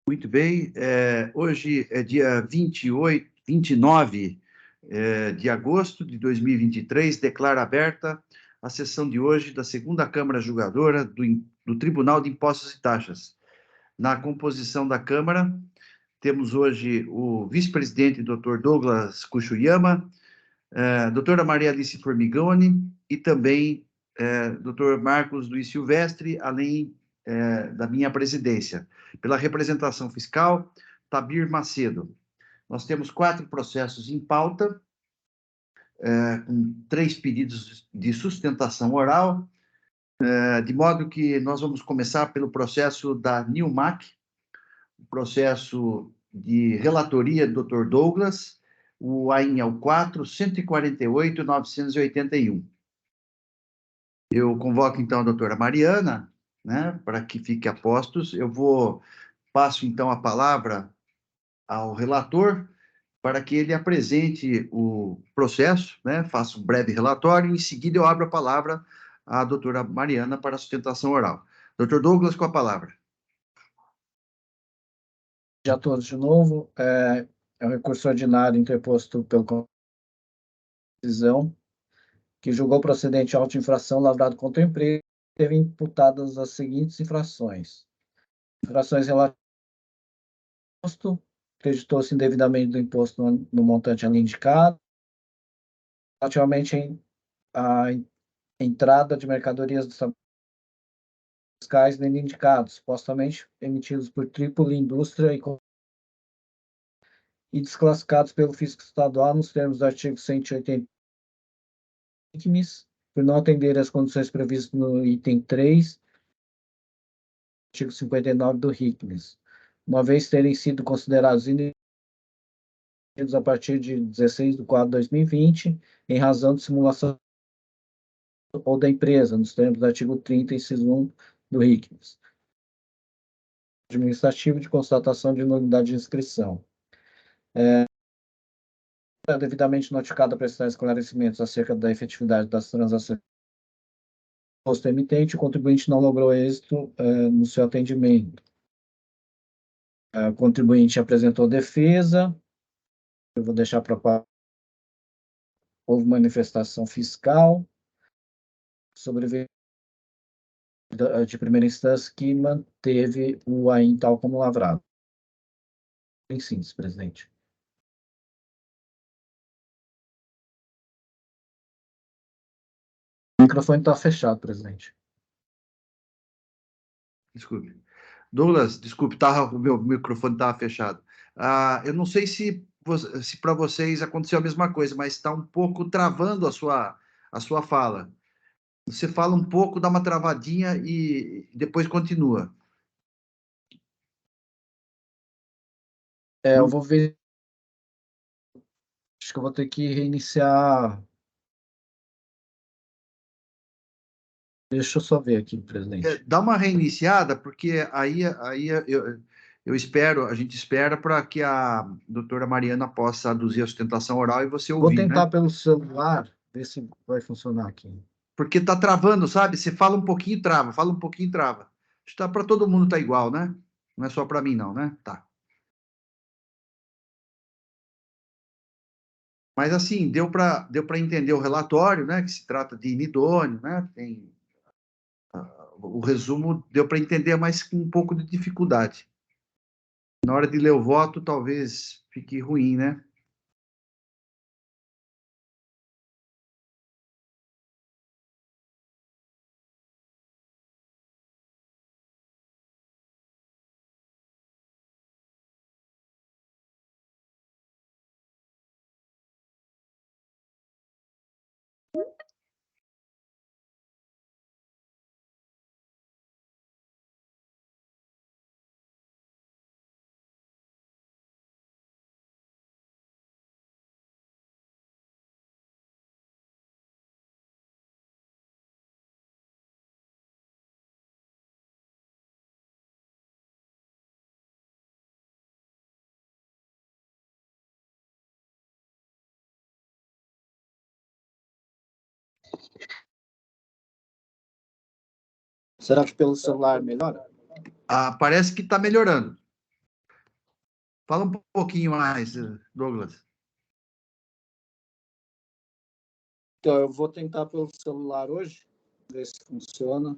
Muito bem. Hoje é dia 29 de agosto de 2023. Declaro aberta a sessão de hoje da segunda Câmara Julgadora do Tribunal de Impostos e Taxas. Na composição da Câmara, temos hoje o vice-presidente, Dr. Douglas Kuchuyama, doutora Maria Alice Formigoni e também Dr. Marcos Luiz Silvestre, além da minha presidência. Pela representação fiscal, Tabir Macedo. Nós temos 4 processos em pauta, com 3 pedidos de sustentação oral, de modo que nós vamos começar pelo processo da Nilmac, o processo de relatoria do Dr. Douglas, o AIN é o 4.148.981. Eu convoco, então, a doutora Mariana, né, para que fique a postos. Passo, então, a palavra ao relator para que ele apresente o processo, né, faça um breve relatório, e, em seguida, eu abro a palavra à doutora Mariana para a sustentação oral. Doutor Douglas, com a palavra. A todos de novo. É um recurso ordinário interposto pelo decisão que julgou procedente a auto-infração lavrado contra a empresa e teve imputadas as seguintes infrações. Infrações relativas ao imposto, acreditou-se indevidamente do imposto no montante ali indicado, relativamente à entrada de mercadorias dos fiscais nem indicados, supostamente emitidos por Trípoli Indústria e desclassificados pelo fisco estadual nos termos do artigo 180 por não atender às condições previstas no item 3, artigo 59 do RICNES, uma vez terem sido considerados indevidos a partir de 16 de 4 de 2020, em razão de simulação ou da empresa, nos termos do artigo 30, inciso 1 do RICNES. Administrativo de constatação de nulidade de inscrição. Devidamente notificado a prestar esclarecimentos acerca da efetividade das transações do emitente, o contribuinte não logrou êxito no seu atendimento. O contribuinte apresentou defesa, eu vou deixar para houve manifestação fiscal sobre de primeira instância que manteve o AIN tal como lavrado. Em síntese, presidente. O microfone está fechado, presidente. Desculpe. Douglas, desculpe, o meu microfone estava fechado. Eu não sei se para vocês aconteceu a mesma coisa, mas está um pouco travando a sua fala. Você fala um pouco, dá uma travadinha e depois continua. Eu vou ver. Acho que eu vou ter que reiniciar. Deixa eu só ver aqui, presidente. Dá uma reiniciada, porque aí eu espero, a gente espera para que a doutora Mariana possa aduzir a sustentação oral e você ouvir, Vou tentar né? pelo celular, ver se vai funcionar aqui. Porque está travando, sabe? Você fala um pouquinho e trava, fala um pouquinho e trava. Está para todo mundo tá igual, né? Não é só para mim, não, né? Tá. Mas assim, deu para entender o relatório, né? Que se trata de inidôneo, né? O resumo deu para entender, mas com um pouco de dificuldade. Na hora de ler o voto, talvez fique ruim, né? Será que pelo celular melhora? Parece que está melhorando. Fala um pouquinho mais, Douglas. Então, eu vou tentar pelo celular hoje, ver se funciona.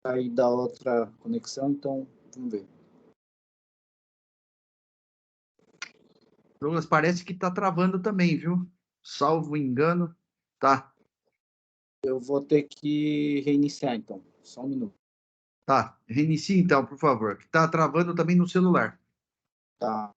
Aí dá outra conexão, então vamos ver. Douglas, parece que está travando também, viu? Salvo engano, tá. Eu vou ter que reiniciar, então. Só um minuto. Tá. Reinicie então, por favor, que está travando também no celular. Tá.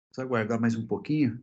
Precisa aguardar mais um pouquinho.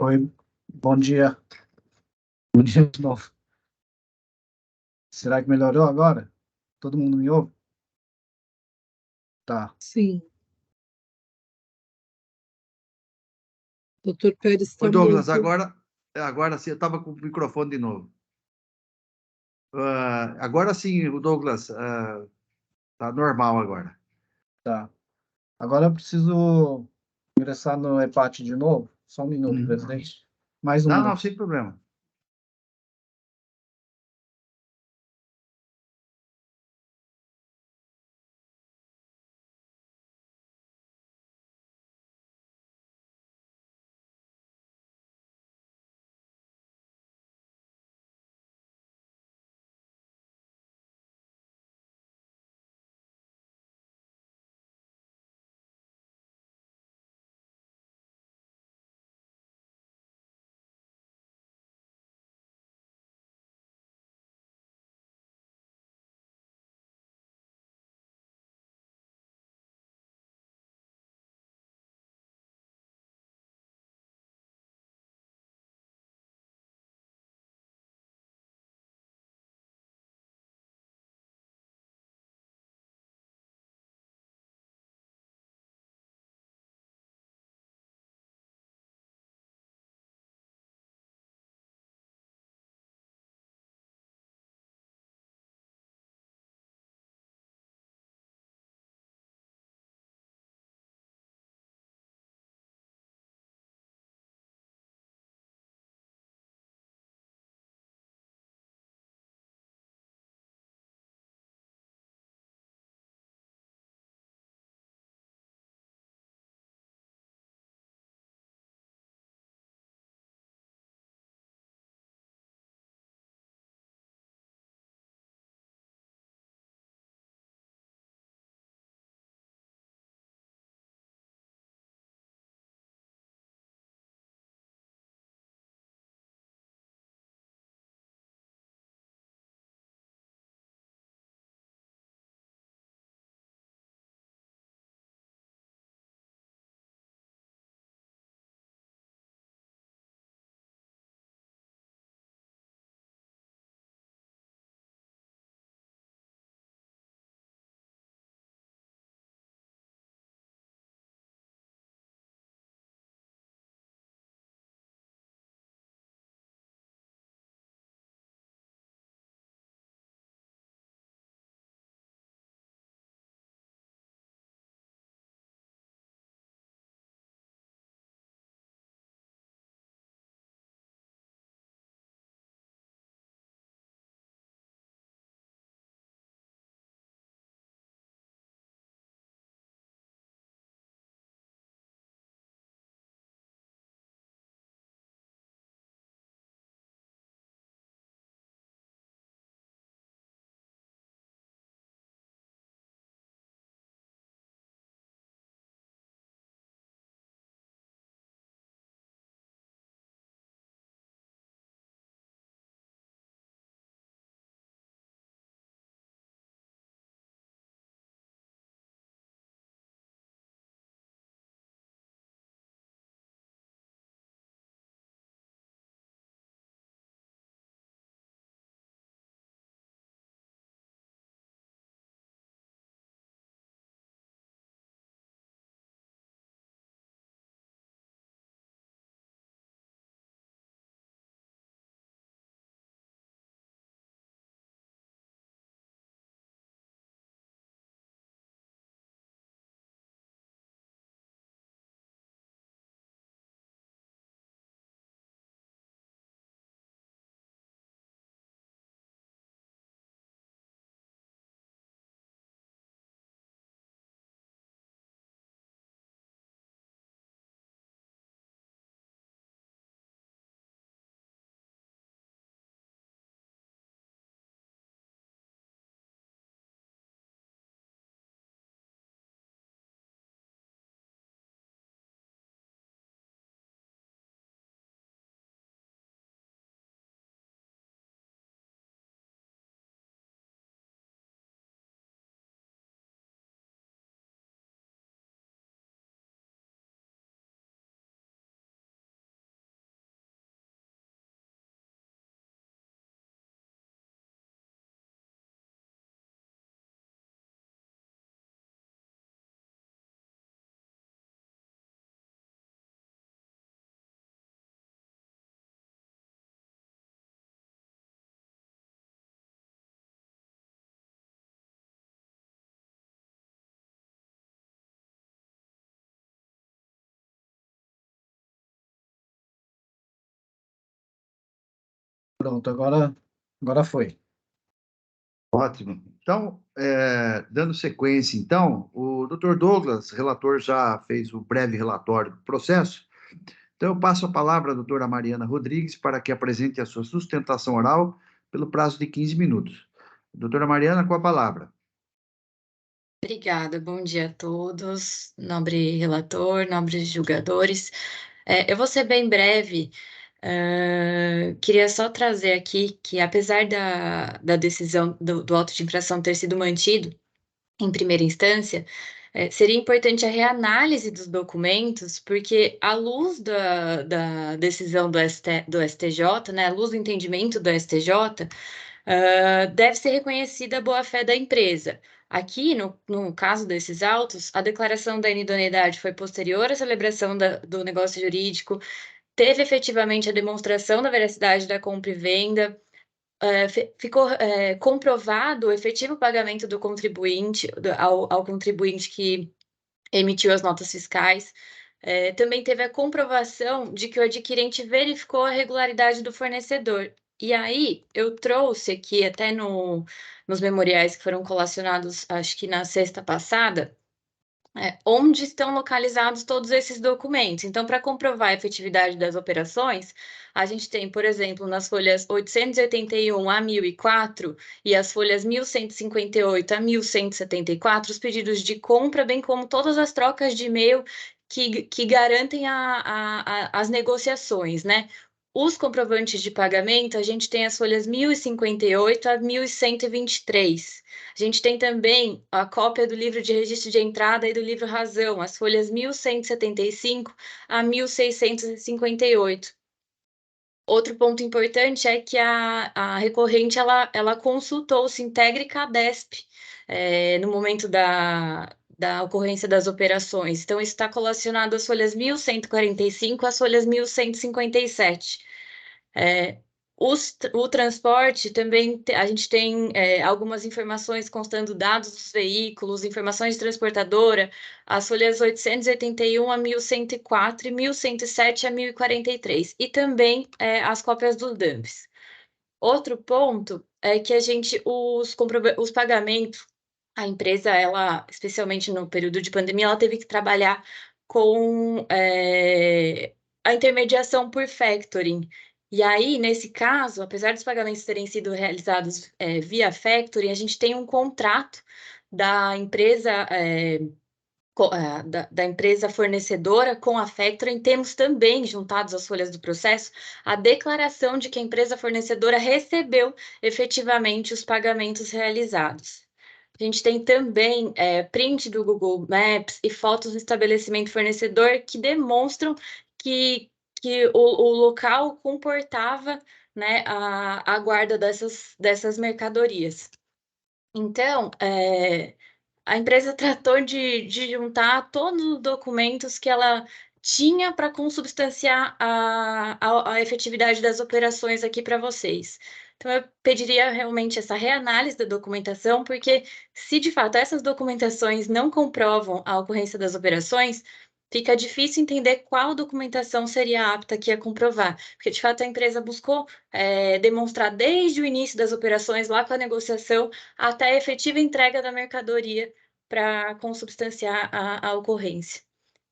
Oi, bom dia. Bom dia de novo. Será que melhorou agora? Todo mundo me ouve? Tá. Sim. Doutor Pérez Oi, está Douglas, mudo. agora sim, eu estava com o microfone de novo. Agora sim, o Douglas, tá normal agora. Tá. Agora eu preciso ingressar no EPAT de novo. Só um minuto, presidente. Mais um Não, minuto. sem problema. Pronto, agora foi. Ótimo. Então, dando sequência, então, o Dr. Douglas, relator, já fez o breve relatório do processo. Então, eu passo a palavra à doutora Mariana Rodrigues para que apresente a sua sustentação oral pelo prazo de 15 minutos. Doutora Mariana, com a palavra. Obrigada, bom dia a todos, nobre relator, nobres julgadores. Eu vou ser bem breve, queria só trazer aqui que, apesar da decisão do auto de infração ter sido mantido em primeira instância, seria importante a reanálise dos documentos, porque, à luz da decisão do STJ, né, à luz do entendimento do STJ, deve ser reconhecida a boa-fé da empresa. Aqui, no caso desses autos, a declaração da inidoneidade foi posterior à celebração do negócio jurídico, teve efetivamente a demonstração da veracidade da compra e venda, ficou comprovado o efetivo pagamento do contribuinte ao contribuinte que emitiu as notas fiscais. Também teve a comprovação de que o adquirente verificou a regularidade do fornecedor. E aí, eu trouxe aqui, até nos memoriais que foram colacionados, acho que na sexta passada, onde estão localizados todos esses documentos. Então, para comprovar a efetividade das operações, a gente tem, por exemplo, nas folhas 881 a 1004 e as folhas 1158 a 1174, os pedidos de compra, bem como todas as trocas de e-mail que garantem as negociações, né? Os comprovantes de pagamento, a gente tem as folhas 1058 a 1123. A gente tem também a cópia do livro de registro de entrada e do livro Razão, as folhas 1175 a 1658. Outro ponto importante é que a recorrente ela consultou o Sintegre e Cadesp no momento da ocorrência das operações. Então, isso está colacionado às folhas 1145 às folhas 1157. O transporte também, a gente tem algumas informações constando dados dos veículos, informações de transportadora, as folhas 881 a 1104 e 1107 a 1043, e também as cópias dos DAMPs. Outro ponto é que os pagamentos, a empresa, ela, especialmente no período de pandemia, ela teve que trabalhar com a intermediação por factoring. E aí, nesse caso, apesar dos pagamentos terem sido realizados via factoring, a gente tem um contrato da empresa, da empresa fornecedora com a factoring. Temos também, juntados às folhas do processo, a declaração de que a empresa fornecedora recebeu efetivamente os pagamentos realizados. A gente tem também print do Google Maps e fotos do estabelecimento fornecedor que demonstram que o local comportava, né, a guarda dessas mercadorias. Então, a empresa tratou de juntar todos os documentos que ela tinha para consubstanciar a efetividade das operações aqui para vocês. Então, eu pediria realmente essa reanálise da documentação, porque se de fato essas documentações não comprovam a ocorrência das operações, fica difícil entender qual documentação seria apta aqui a comprovar, porque de fato a empresa buscou demonstrar desde o início das operações, lá com a negociação, até a efetiva entrega da mercadoria para consubstanciar a ocorrência.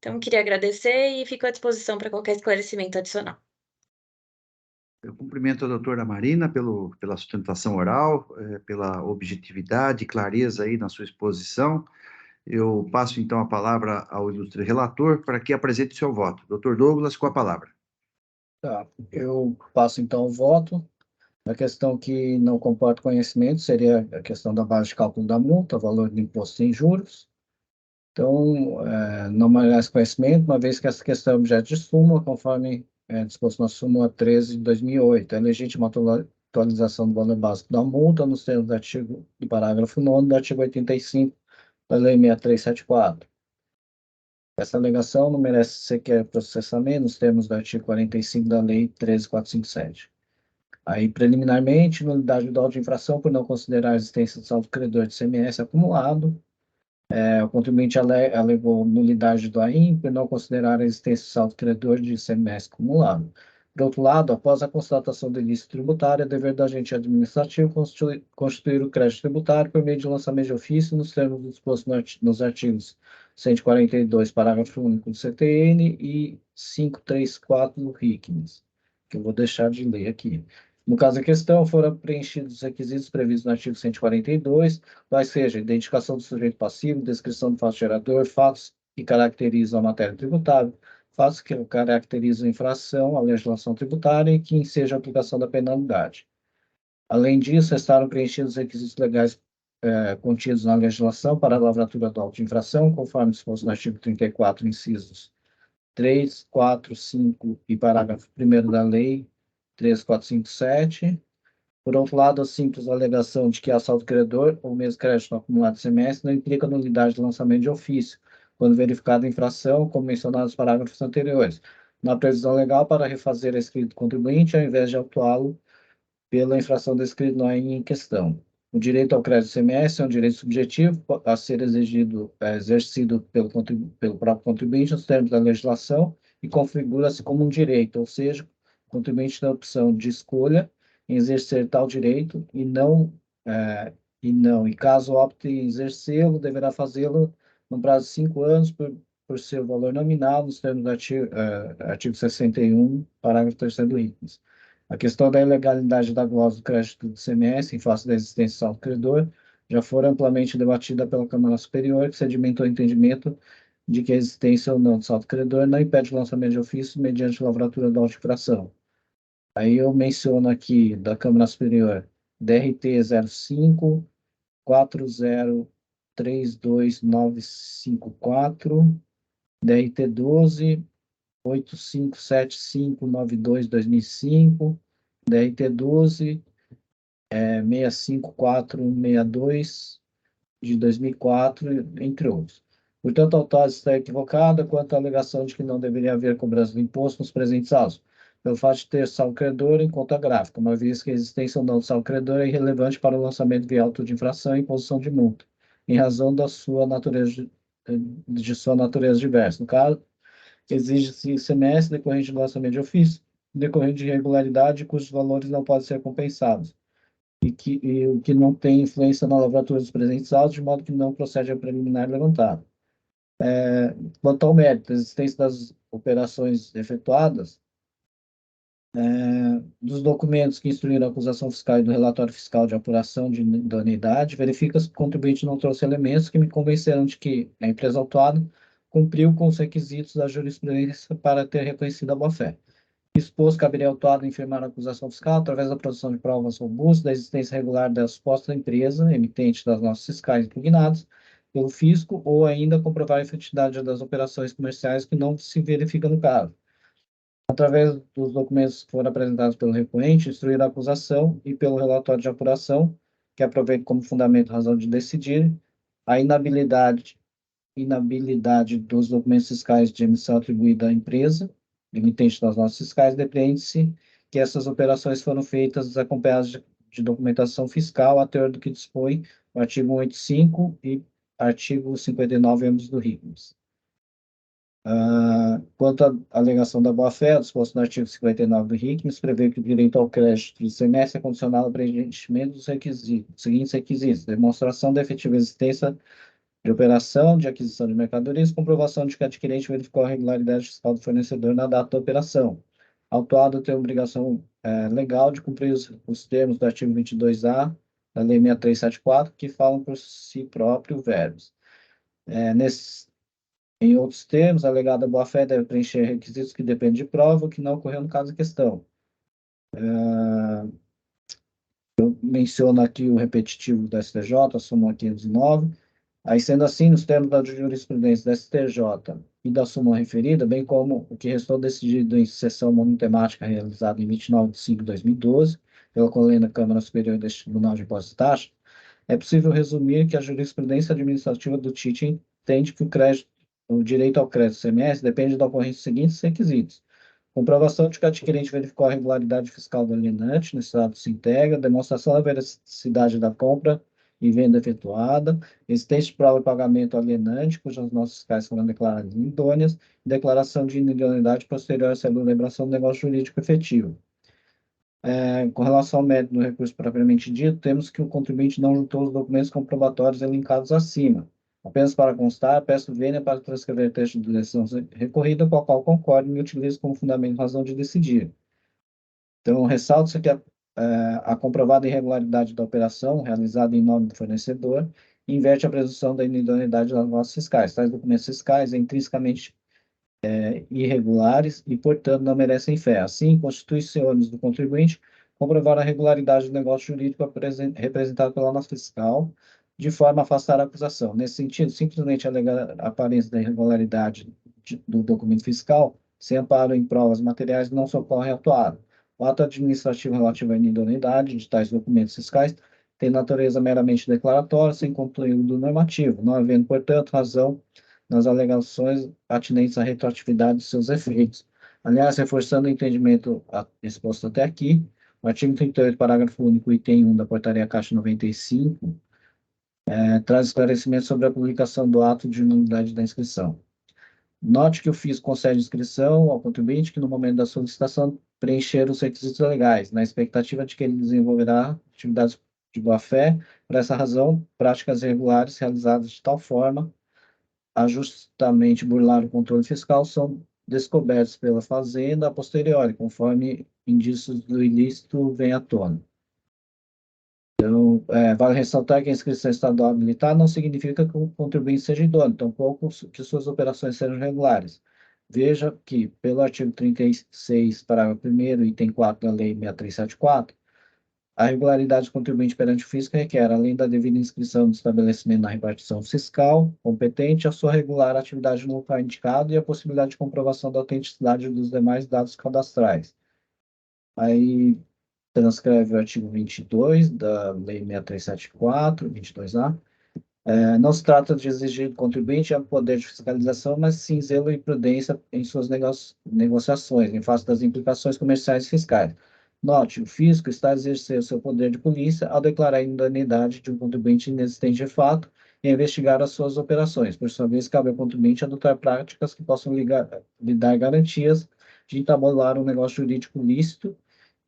Então, queria agradecer e fico à disposição para qualquer esclarecimento adicional. Eu cumprimento a doutora Marina pela sustentação oral, pela objetividade e clareza aí na sua exposição. Eu passo, então, a palavra ao ilustre relator para que apresente o seu voto. Doutor Douglas, com a palavra. Tá, eu passo então o voto. A questão que não comporta conhecimento seria a questão da base de cálculo da multa, valor do imposto sem juros. Então, não merece conhecimento, uma vez que essa questão é objeto de súmula, conforme disposto na súmula 13 de 2008. É legítima atualização do valor básico da multa nos termos do parágrafo 9º do artigo 85 da Lei 6374. Essa alegação não merece sequer processamento nos termos do artigo 45 da Lei 13457. Aí, preliminarmente, nulidade do auto de infração por não considerar a existência de saldo credor de CMS acumulado. O contribuinte alegou nulidade do AIM por não considerar a existência de saldo credor de CMS acumulado. Por outro lado, após a constatação do ilícito tributário, é dever do agente administrativo constituir o crédito tributário por meio de lançamento de ofício nos termos dispostos nos artigos 142, parágrafo único do CTN e 534 do RICMES, que eu vou deixar de ler aqui. No caso da questão, foram preenchidos os requisitos previstos no artigo 142, quais sejam identificação do sujeito passivo, descrição do fato gerador, fatos que caracterizam a matéria tributável, fatos que caracterizam a infração à legislação tributária e que enseja a aplicação da penalidade. Além disso, restaram preenchidos os requisitos legais contidos na legislação para a lavratura do auto de infração, conforme disposto no artigo 34, incisos 3, 4, 5 e parágrafo 1º da Lei 13457. Por outro lado, a simples alegação de que assalto credor ou mesmo crédito no acumulado de semestre não implica nulidade de lançamento de ofício, quando verificada a infração, como mencionado nos parágrafos anteriores, na previsão legal para refazer a escrito do contribuinte, ao invés de autuá-lo pela infração descrita em questão. O direito ao crédito CMS é um direito subjetivo a ser exercido pelo próprio contribuinte nos termos da legislação e configura-se como um direito, ou seja, o contribuinte tem a opção de escolha em exercer tal direito e caso opte em exercê-lo, deverá fazê-lo no prazo de 5 anos por seu valor nominal, nos termos do artigo 61, parágrafo 3º do IPMES. A questão da ilegalidade da glosa do crédito do CMS, em face da existência do saldo credor, já foi amplamente debatida pela Câmara Superior, que sedimentou o entendimento de que a existência ou não do saldo credor não impede o lançamento de ofício mediante lavratura da auto-infração. Aí eu menciono aqui, da Câmara Superior, DRT 05 4032954, DRT 12 857592-2005, DRT 12 65462 de 2004, entre outros. Portanto, a autópsia está equivocada quanto à alegação de que não deveria haver cobrança do imposto nos presentes autos, pelo fato de ter saldo credor em conta gráfica, uma vez que a existência ou não do saldo credor é irrelevante para o lançamento de auto de infração e imposição de multa, em razão da sua natureza diversa. No caso, exige-se ICMS decorrente do lançamento de ofício, decorrente de irregularidade cujos valores não podem ser compensados, e o que não tem influência na lavratura dos presentes autos, de modo que não procede a preliminar levantado. Quanto ao mérito, a existência das operações efetuadas, dos documentos que instruíram a acusação fiscal e do relatório fiscal de apuração de idoneidade, verifica-se que o contribuinte não trouxe elementos que me convenceram de que a empresa autuada cumpriu com os requisitos da jurisprudência para ter reconhecido a boa-fé. Exposto, caberia ao autuado infirmar a acusação fiscal através da produção de provas robustas da existência regular da suposta empresa, emitente das notas fiscais impugnadas pelo fisco, ou ainda comprovar a efetividade das operações comerciais que não se verifica no caso. Através dos documentos que foram apresentados pelo repoente, instruir a acusação e pelo relatório de apuração, que aproveita como fundamento a razão de decidir, a inabilidade dos documentos fiscais de emissão atribuída à empresa, emitente das notas fiscais, depreende-se que essas operações foram feitas acompanhadas de documentação fiscal, a teor do que dispõe o artigo 185 e artigo 59 ambos do RICMES. Quanto à alegação da boa-fé, disposto no artigo 59 do RICMES, prevê que o direito ao crédito de semestre é condicionado ao preenchimento dos seguintes requisitos: demonstração da efetiva existência de operação de aquisição de mercadorias, comprovação de que o adquirente verificou a regularidade fiscal do fornecedor na data da operação. Autuado tem a obrigação legal de cumprir os termos do artigo 22A da Lei 6374, que falam por si próprio verbos. Em outros termos, a alegada boa-fé deve preencher requisitos que dependem de prova, o que não ocorreu no caso em questão. Eu menciono aqui o repetitivo da STJ, a súmula 509. Aí, sendo assim, nos termos da jurisprudência da STJ e da súmula referida, bem como o que restou decidido em sessão monotemática realizada em 29 de 5 de 2012, pela colênia Câmara Superior deste Tribunal de Impostos e Taxas, é possível resumir que a jurisprudência administrativa do TIT entende que o direito ao crédito CMS depende da ocorrência dos seguintes requisitos: comprovação de que o adquirente verificou a regularidade fiscal do alienante no estado se integra, demonstração da veracidade da compra e venda efetuada, existência de prova de pagamento alienante, cujas notas fiscais foram declaradas idôneas, e declaração de inidoneidade posterior à celebração do negócio jurídico efetivo. Com relação ao mérito do recurso propriamente dito, temos que o contribuinte não juntou os documentos comprobatórios elencados acima. Apenas para constar, peço vênia para transcrever o texto de decisão recorrida, com a qual concordo e me utilizo como fundamento razão de decidir. Então, ressalto-se que a comprovada irregularidade da operação, realizada em nome do fornecedor, inverte a presunção da inidoneidade das notas fiscais. Tais documentos fiscais são intrinsecamente irregulares e, portanto, não merecem fé. Assim, constitui-se ônus do contribuinte comprovar a regularidade do negócio jurídico representado pela nota fiscal, de forma a afastar a acusação. Nesse sentido, simplesmente alegar a aparência da irregularidade do documento fiscal, sem amparo em provas materiais, não socorre a atuado. O ato administrativo relativo à inidoneidade de tais documentos fiscais tem natureza meramente declaratória, sem conteúdo normativo, não havendo, portanto, razão nas alegações atinentes à retroatividade de seus efeitos. Aliás, reforçando o entendimento exposto até aqui, o artigo 38, parágrafo único, item 1 da Portaria Caixa 95, traz esclarecimento sobre a publicação do ato de nulidade da inscrição. Note que o fisco concede inscrição ao contribuinte que, no momento da solicitação, preencher os requisitos legais, na expectativa de que ele desenvolverá atividades de boa-fé. Por essa razão, práticas irregulares realizadas de tal forma a justamente burlar o controle fiscal são descobertos pela Fazenda a posteriori, conforme indícios do ilícito vêm à tona. Então, vale ressaltar que a inscrição estadual habilitada não significa que o contribuinte seja idôneo, tampouco que suas operações sejam regulares. Veja que, pelo artigo 36, parágrafo 1º, item 4 da Lei 6374, a regularidade do contribuinte perante o fisco requer, além da devida inscrição do estabelecimento na repartição fiscal competente, a sua regular atividade no local indicado e a possibilidade de comprovação da autenticidade dos demais dados cadastrais. Aí transcreve o artigo 22 da Lei 6374, 22A. Não se trata de exigir do contribuinte o poder de fiscalização, mas sim zelo e prudência em suas negociações, em face das implicações comerciais e fiscais. Note, o fisco está a exercer seu poder de polícia ao declarar a indeniidade de um contribuinte inexistente de fato e a investigar as suas operações. Por sua vez, cabe ao contribuinte adotar práticas que possam lhe dar garantias de entabular um negócio jurídico lícito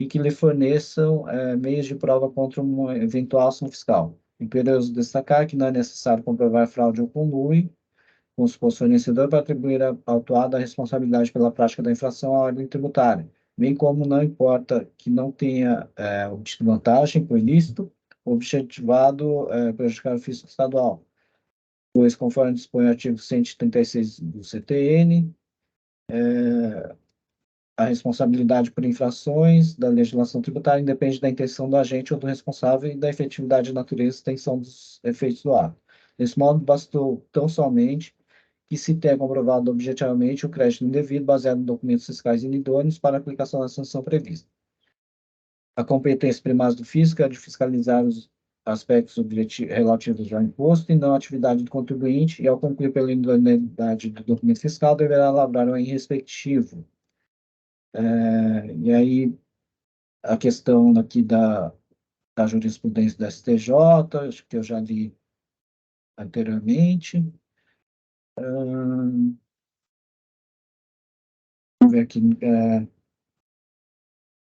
e que lhe forneçam meios de prova contra uma eventual ação fiscal. Imperioso destacar que não é necessário comprovar fraude ou conluio com o suposto fornecedor para atribuir ao autuado a responsabilidade pela prática da infração à ordem tributária, bem como não importa que não tenha obtido vantagem por ilícito, objetivado prejudicar o fisco estadual, pois, conforme dispõe o artigo 136 do CTN, a responsabilidade por infrações da legislação tributária independe da intenção do agente ou do responsável e da efetividade de natureza e extensão dos efeitos do ato. Desse modo, bastou tão somente que se tenha comprovado objetivamente o crédito indevido baseado em documentos fiscais inidôneos para a aplicação da sanção prevista. A competência primária do fisco é a de fiscalizar os aspectos relativos ao imposto e não à atividade do contribuinte, e ao concluir pela idoneidade do documento fiscal, deverá lavrar o respectivo. E aí, a questão aqui da jurisprudência da STJ, acho que eu já li anteriormente. Vamos ver aqui. A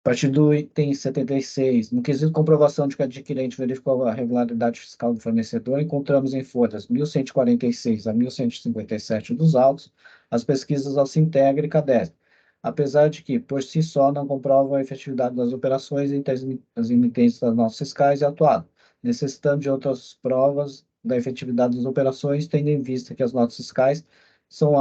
partir do item 76, no quesito comprovação de que o adquirente verificou a regularidade fiscal do fornecedor, encontramos em folhas 1146 a 1157 dos autos as pesquisas ao Sintegra e Cadestre, apesar de que, por si só, não comprovam a efetividade das operações entre as emitentes das notas fiscais e atuado, necessitando de outras provas da efetividade das operações, tendo em vista que as notas fiscais são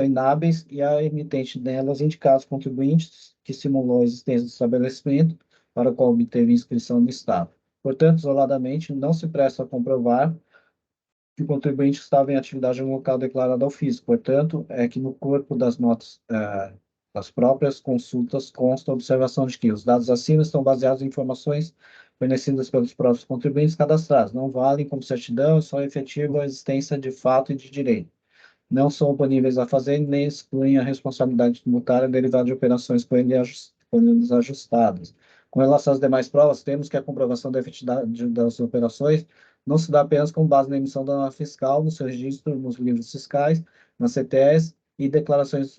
inábeis e a emitente delas indicar os contribuintes que simulou a existência do estabelecimento para o qual obteve inscrição no Estado. Portanto, isoladamente, não se presta a comprovar que o contribuinte estava em atividade no local declarado ao fisco. Portanto, é que no corpo das notas das próprias consultas consta a observação de que os dados acima estão baseados em informações fornecidas pelos próprios contribuintes cadastrados, não valem como certidão e só efetivam a existência de fato e de direito. Não são oponíveis a fazer nem excluem a responsabilidade tributária derivada de operações com eles ajustadas. Com relação às demais provas, temos que a comprovação da efetividade das operações não se dá apenas com base na emissão da nota fiscal, no seu registro, nos livros fiscais, nas CTS e declarações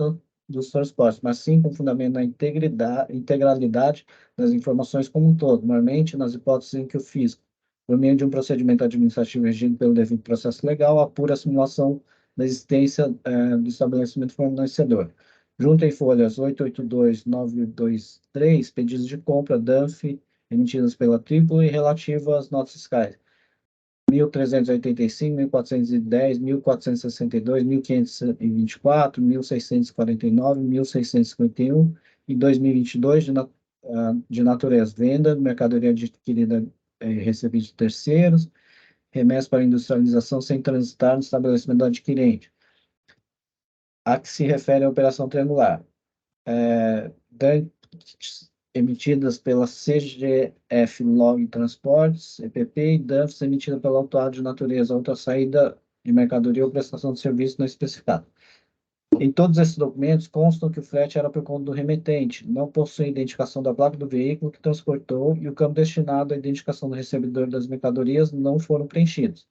dos transportes, mas sim com fundamento na integralidade das informações como um todo, normalmente nas hipóteses em que o fisco, por meio de um procedimento administrativo regido pelo devido processo legal, apura a simulação da existência do estabelecimento fornecedor. Junto em folhas 882, 923, pedidos de compra, DANF, emitidas pela Triplo e relativa às notas fiscais 1.385, 1.410, 1.462, 1.524, 1.649, 1.651 e 2022 de natureza venda, mercadoria adquirida e recebida de terceiros, remessa para industrialização sem transitar no estabelecimento do adquirente. A que se refere à operação triangular. Emitidas pela CGF Log Transportes, EPP, e DANFs emitida pela autuada de natureza, outra saída de mercadoria ou prestação de serviço não especificada. Em todos esses documentos constam que o frete era por conta do remetente, não possui identificação da placa do veículo que transportou e o campo destinado à identificação do recebedor das mercadorias não foram preenchidos.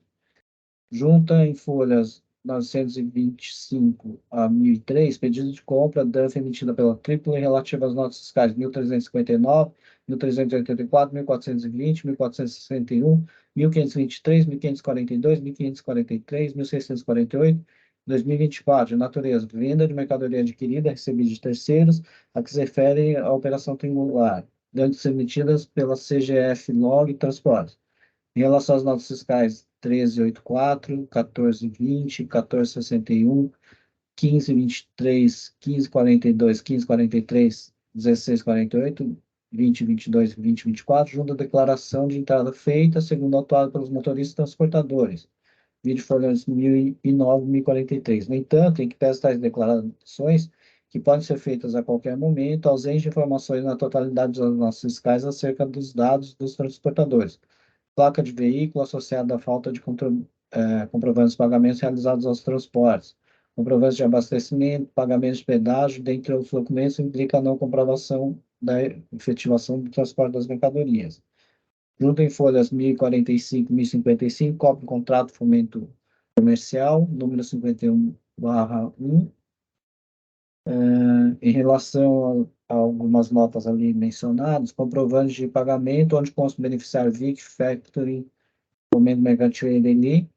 Junta em folhas 925 a 1003, pedido de compra, DANF emitida pela Triplo relativa às notas fiscais 1.359, 1.384, 1.420, 1.461, 1.523, 1.542, 1.543, 1.648, 2024, de natureza, venda de mercadoria adquirida, recebida de terceiros, a que se refere à operação triangular, DANFs emitidas pela CGF Log Transportes. Em relação às notas fiscais 1384, 1420, 1461, 1523, 1542, 1543, 1648, 2022 e 2024, junto à declaração de entrada feita, segundo autuado pelos motoristas transportadores, vídeo folhas 1009 e 1043. No entanto, em que pese tais declarações, que podem ser feitas a qualquer momento, ausente de informações na totalidade das notas fiscais acerca dos dados dos transportadores, placa de veículo associada à falta de comprovantes de pagamentos realizados aos transportes, comprovantes de abastecimento, pagamentos de pedágio, dentre outros documentos, implica a não comprovação da efetivação do transporte das mercadorias. Junto em folhas 1045 e 1055, cópia do contrato de fomento comercial, número 51/1, em relação a algumas notas ali mencionadas, comprovantes de pagamento, onde consta o beneficiário VIC, Factoring, Fomento Mercantil e Edeni,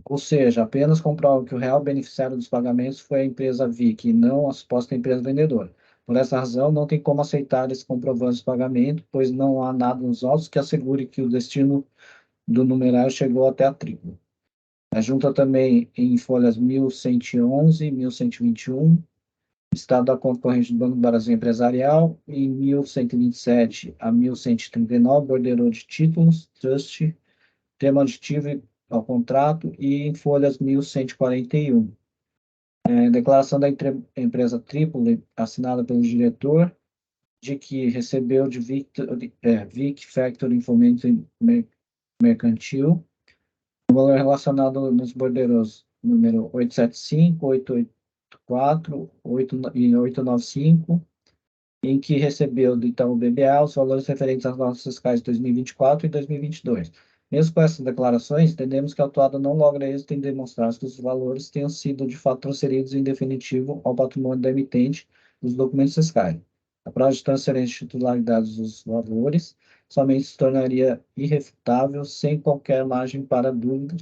ou seja, apenas comprova que o real beneficiário dos pagamentos foi a empresa VIC e não a suposta empresa vendedora. Por essa razão, não tem como aceitar esse comprovante de pagamento, pois não há nada nos autos que assegure que o destino do numerário chegou até a Triplo. Junta também em folhas 1111 e 1121, Estado da Conta Corrente do Banco do Brasil Empresarial, em 1127 a 1139, bordeiro de títulos, trust, termo aditivo ao contrato, e em folhas 1141. Declaração da empresa Tripoli, assinada pelo diretor, de que recebeu de VIC Factoring Fomento Mercantil, o valor relacionado nos bordeiros número 875, 884 e 895, em que recebeu do Itaú BBA os valores referentes às notas fiscais de 2024 e 2022. Mesmo com essas declarações, entendemos que a autuada não logra êxito em demonstrar que os valores tenham sido, de fato, transferidos em definitivo ao patrimônio da emitente dos documentos fiscais. A prova de transferência de titularidade dos valores somente se tornaria irrefutável sem qualquer margem para dúvida,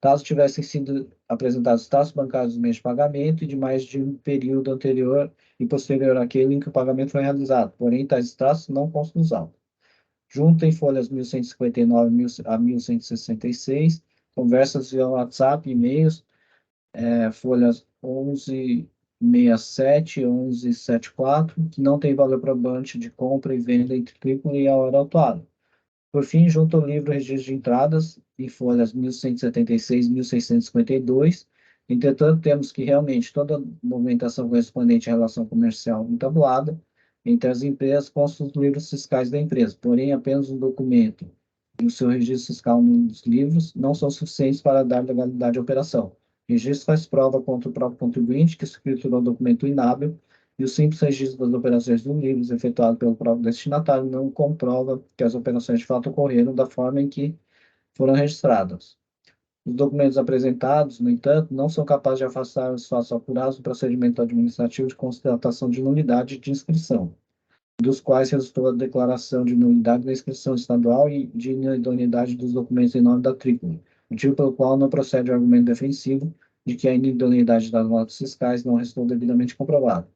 caso tivessem sido apresentados traços bancários dos meios de pagamento e de mais de um período anterior e posterior àquele em que o pagamento foi realizado. Porém, tais traços não constam nos autos. Junto em folhas 1159 a 1166, conversas via WhatsApp, e-mails, folhas 1167 e 1174, que não tem valor probante de compra e venda entre Triplo e a hora autuada. Por fim, junto ao livro Registro de Entradas, em folhas 1176 e 1652, entretanto, temos que realmente toda a movimentação correspondente à relação comercial entabulada entre as empresas consta os livros fiscais da empresa, porém, apenas um documento e o seu registro fiscal nos livros não são suficientes para dar legalidade à operação. O registro faz prova contra o próprio contribuinte que escriturou o documento inábil, e o simples registro das operações dos livros efetuado pelo próprio destinatário não comprova que as operações de fato ocorreram da forma em que foram registradas. Os documentos apresentados, no entanto, não são capazes de afastar os fatos apurados do procedimento administrativo de constatação de nulidade de inscrição, dos quais resultou a declaração de nulidade da inscrição estadual e de inidoneidade dos documentos em nome da tríplice, motivo pelo qual não procede o argumento defensivo de que a inidoneidade das notas fiscais não restou devidamente comprovada.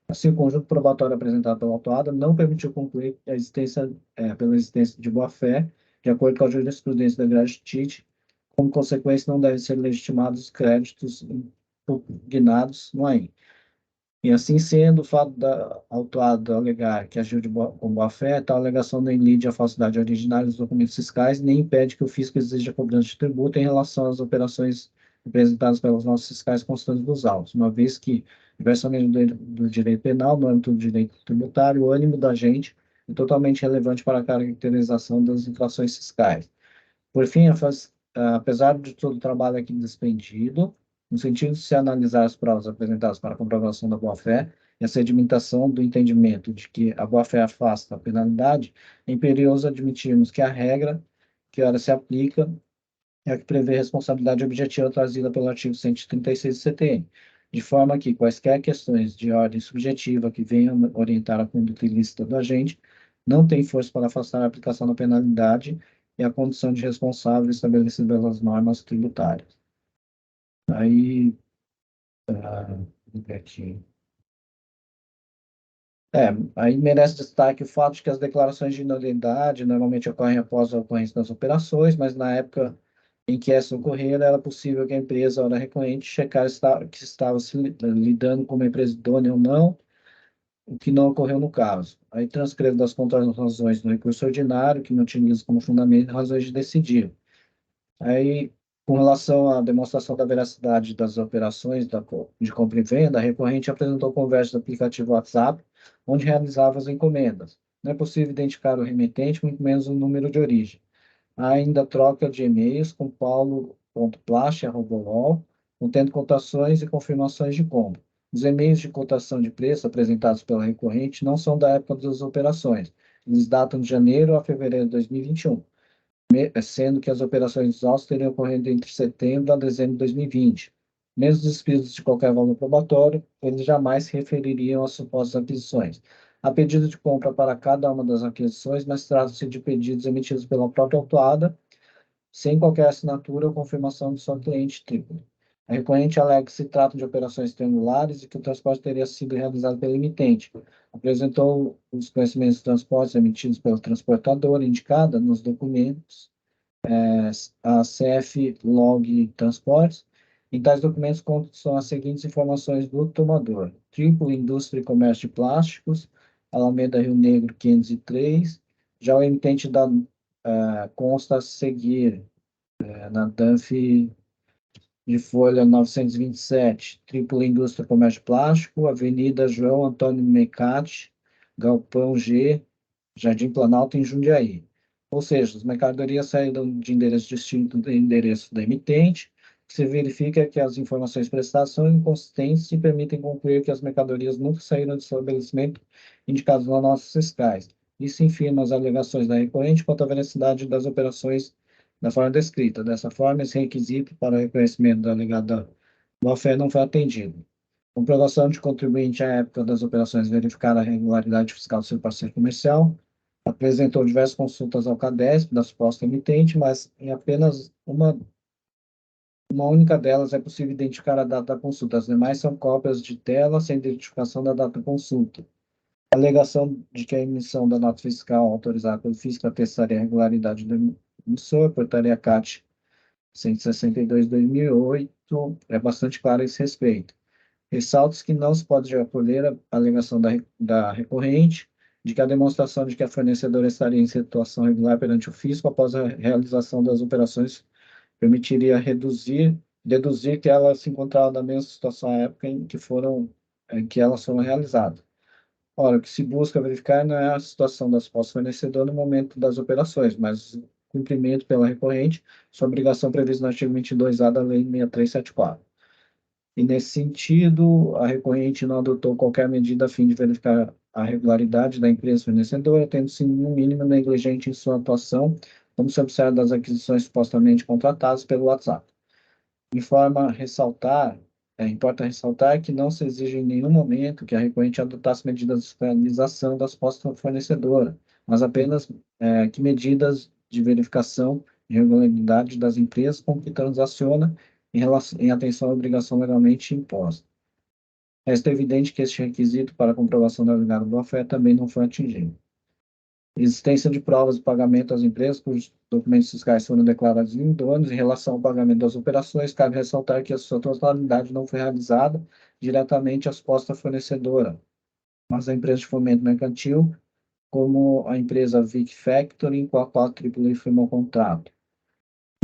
Assim, o conjunto probatório apresentado pela autuada não permitiu concluir a existência, pela existência de boa-fé, de acordo com a jurisprudência da Gratitit. Como consequência, não devem ser legitimados os créditos impugnados no AIM. E assim sendo, o fato da autuada alegar que agiu com boa-fé, tal alegação nem lide a falsidade originária dos documentos fiscais, nem impede que o fisco exija a cobrança de tributo em relação às operações representadas pelas notas fiscais constantes dos autos, uma vez que, diversamente do direito penal, no âmbito do direito tributário, o ânimo da agente é totalmente relevante para a caracterização das infrações fiscais. Por fim, apesar de todo o trabalho aqui despendido, no sentido de se analisar as provas apresentadas para a comprovação da boa-fé e a sedimentação do entendimento de que a boa-fé afasta a penalidade, é imperioso admitirmos que a regra que ora se aplica é a que prevê a responsabilidade objetiva trazida pelo artigo 136 do CTN, de forma que quaisquer questões de ordem subjetiva que venham orientar a conduta ilícita do agente não têm força para afastar a aplicação da penalidade e a condição de responsável estabelecida pelas normas tributárias. Aí, aqui. Aí merece destaque o fato de que as declarações de inolidade normalmente ocorrem após a ocorrência das operações, mas na época em que essa ocorreram, era possível que a empresa, hora recorrente, checar que estava se lidando com uma empresa idônea ou não, o que não ocorreu no caso. Aí transcrevo das contrarrazões do recurso ordinário, que não utiliza como fundamento razões de decidir. Aí, com relação à demonstração da veracidade das operações de compra e venda, a recorrente apresentou conversa do aplicativo WhatsApp, onde realizava as encomendas. Não é possível identificar o remetente, muito menos o número de origem. Há ainda troca de e-mails com paulo.plast@ol, contendo cotações e confirmações de compra. Os e-mails de cotação de preço apresentados pela recorrente não são da época das operações. Eles datam de janeiro a fevereiro de 2021. Sendo que as operações dos autos teriam ocorrido entre setembro a dezembro de 2020. Mesmo despidos de qualquer valor probatório, eles jamais se refeririam às supostas aquisições. Há pedido de compra para cada uma das aquisições, mas trata-se de pedidos emitidos pela própria autuada, sem qualquer assinatura ou confirmação de sua cliente triplo. A recorrente alega que se trata de operações triangulares e que o transporte teria sido realizado pelo emitente. Apresentou os conhecimentos de transportes emitidos pelo transportador, indicada nos documentos, a CF Log Transportes. Em tais documentos constam as seguintes informações do tomador: Triplo Indústria e Comércio de Plásticos, Alameda Rio Negro 503. Já o emitente consta a seguir na DANF de folha 927, Triplo Indústria Comércio Plástico, Avenida João Antônio Mecate, Galpão G, Jardim Planalto, em Jundiaí. Ou seja, as mercadorias saíram de endereço distinto do endereço da emitente, que se verifica que as informações prestadas são inconsistentes e permitem concluir que as mercadorias nunca saíram do estabelecimento indicado nas notas fiscais. Isso infirma as alegações da recorrente quanto à veracidade das operações da forma descrita. Dessa forma, esse requisito para o reconhecimento da alegada boa-fé não foi atendido. Comprovação de contribuinte à época das operações verificar a regularidade fiscal do seu parceiro comercial. Apresentou diversas consultas ao CADESP da suposta emitente, mas em apenas uma única delas é possível identificar a data da consulta. As demais são cópias de tela sem identificação da data da consulta. A alegação de que a emissão da nota fiscal autorizada pelo fisco atestaria a regularidade do emissor, portaria CAT 162/2008, é bastante clara a esse respeito. Ressalta-se que não se pode acolher a alegação da recorrente de que a demonstração de que a fornecedora estaria em situação regular perante o fisco após a realização das operações permitiria deduzir que ela se encontrava na mesma situação à época em que elas foram realizadas. Ora, o que se busca verificar não é a situação das supostas fornecedoras no momento das operações, mas o cumprimento pela recorrente sua obrigação prevista no artigo 22A da Lei 6374. E, nesse sentido, a recorrente não adotou qualquer medida a fim de verificar a regularidade da empresa fornecedora, tendo sido, no mínimo, negligente em sua atuação como se observa das aquisições supostamente contratadas pelo WhatsApp. Importa ressaltar que não se exige em nenhum momento que a recorrente adotasse medidas de fiscalização das postas fornecedoras, mas apenas que medidas de verificação de regularidade das empresas com que transaciona em atenção à obrigação legalmente imposta. Resta evidente que este requisito para a comprovação da ligada boa-fé também não foi atingido. Existência de provas de pagamento às empresas cujos documentos fiscais foram declarados idôneos em relação ao pagamento das operações, cabe ressaltar que a sua totalidade não foi realizada diretamente às postas fornecedoras, mas à empresa de fomento mercantil, como a empresa Vic Factoring, com a qual a AAA firmou contrato.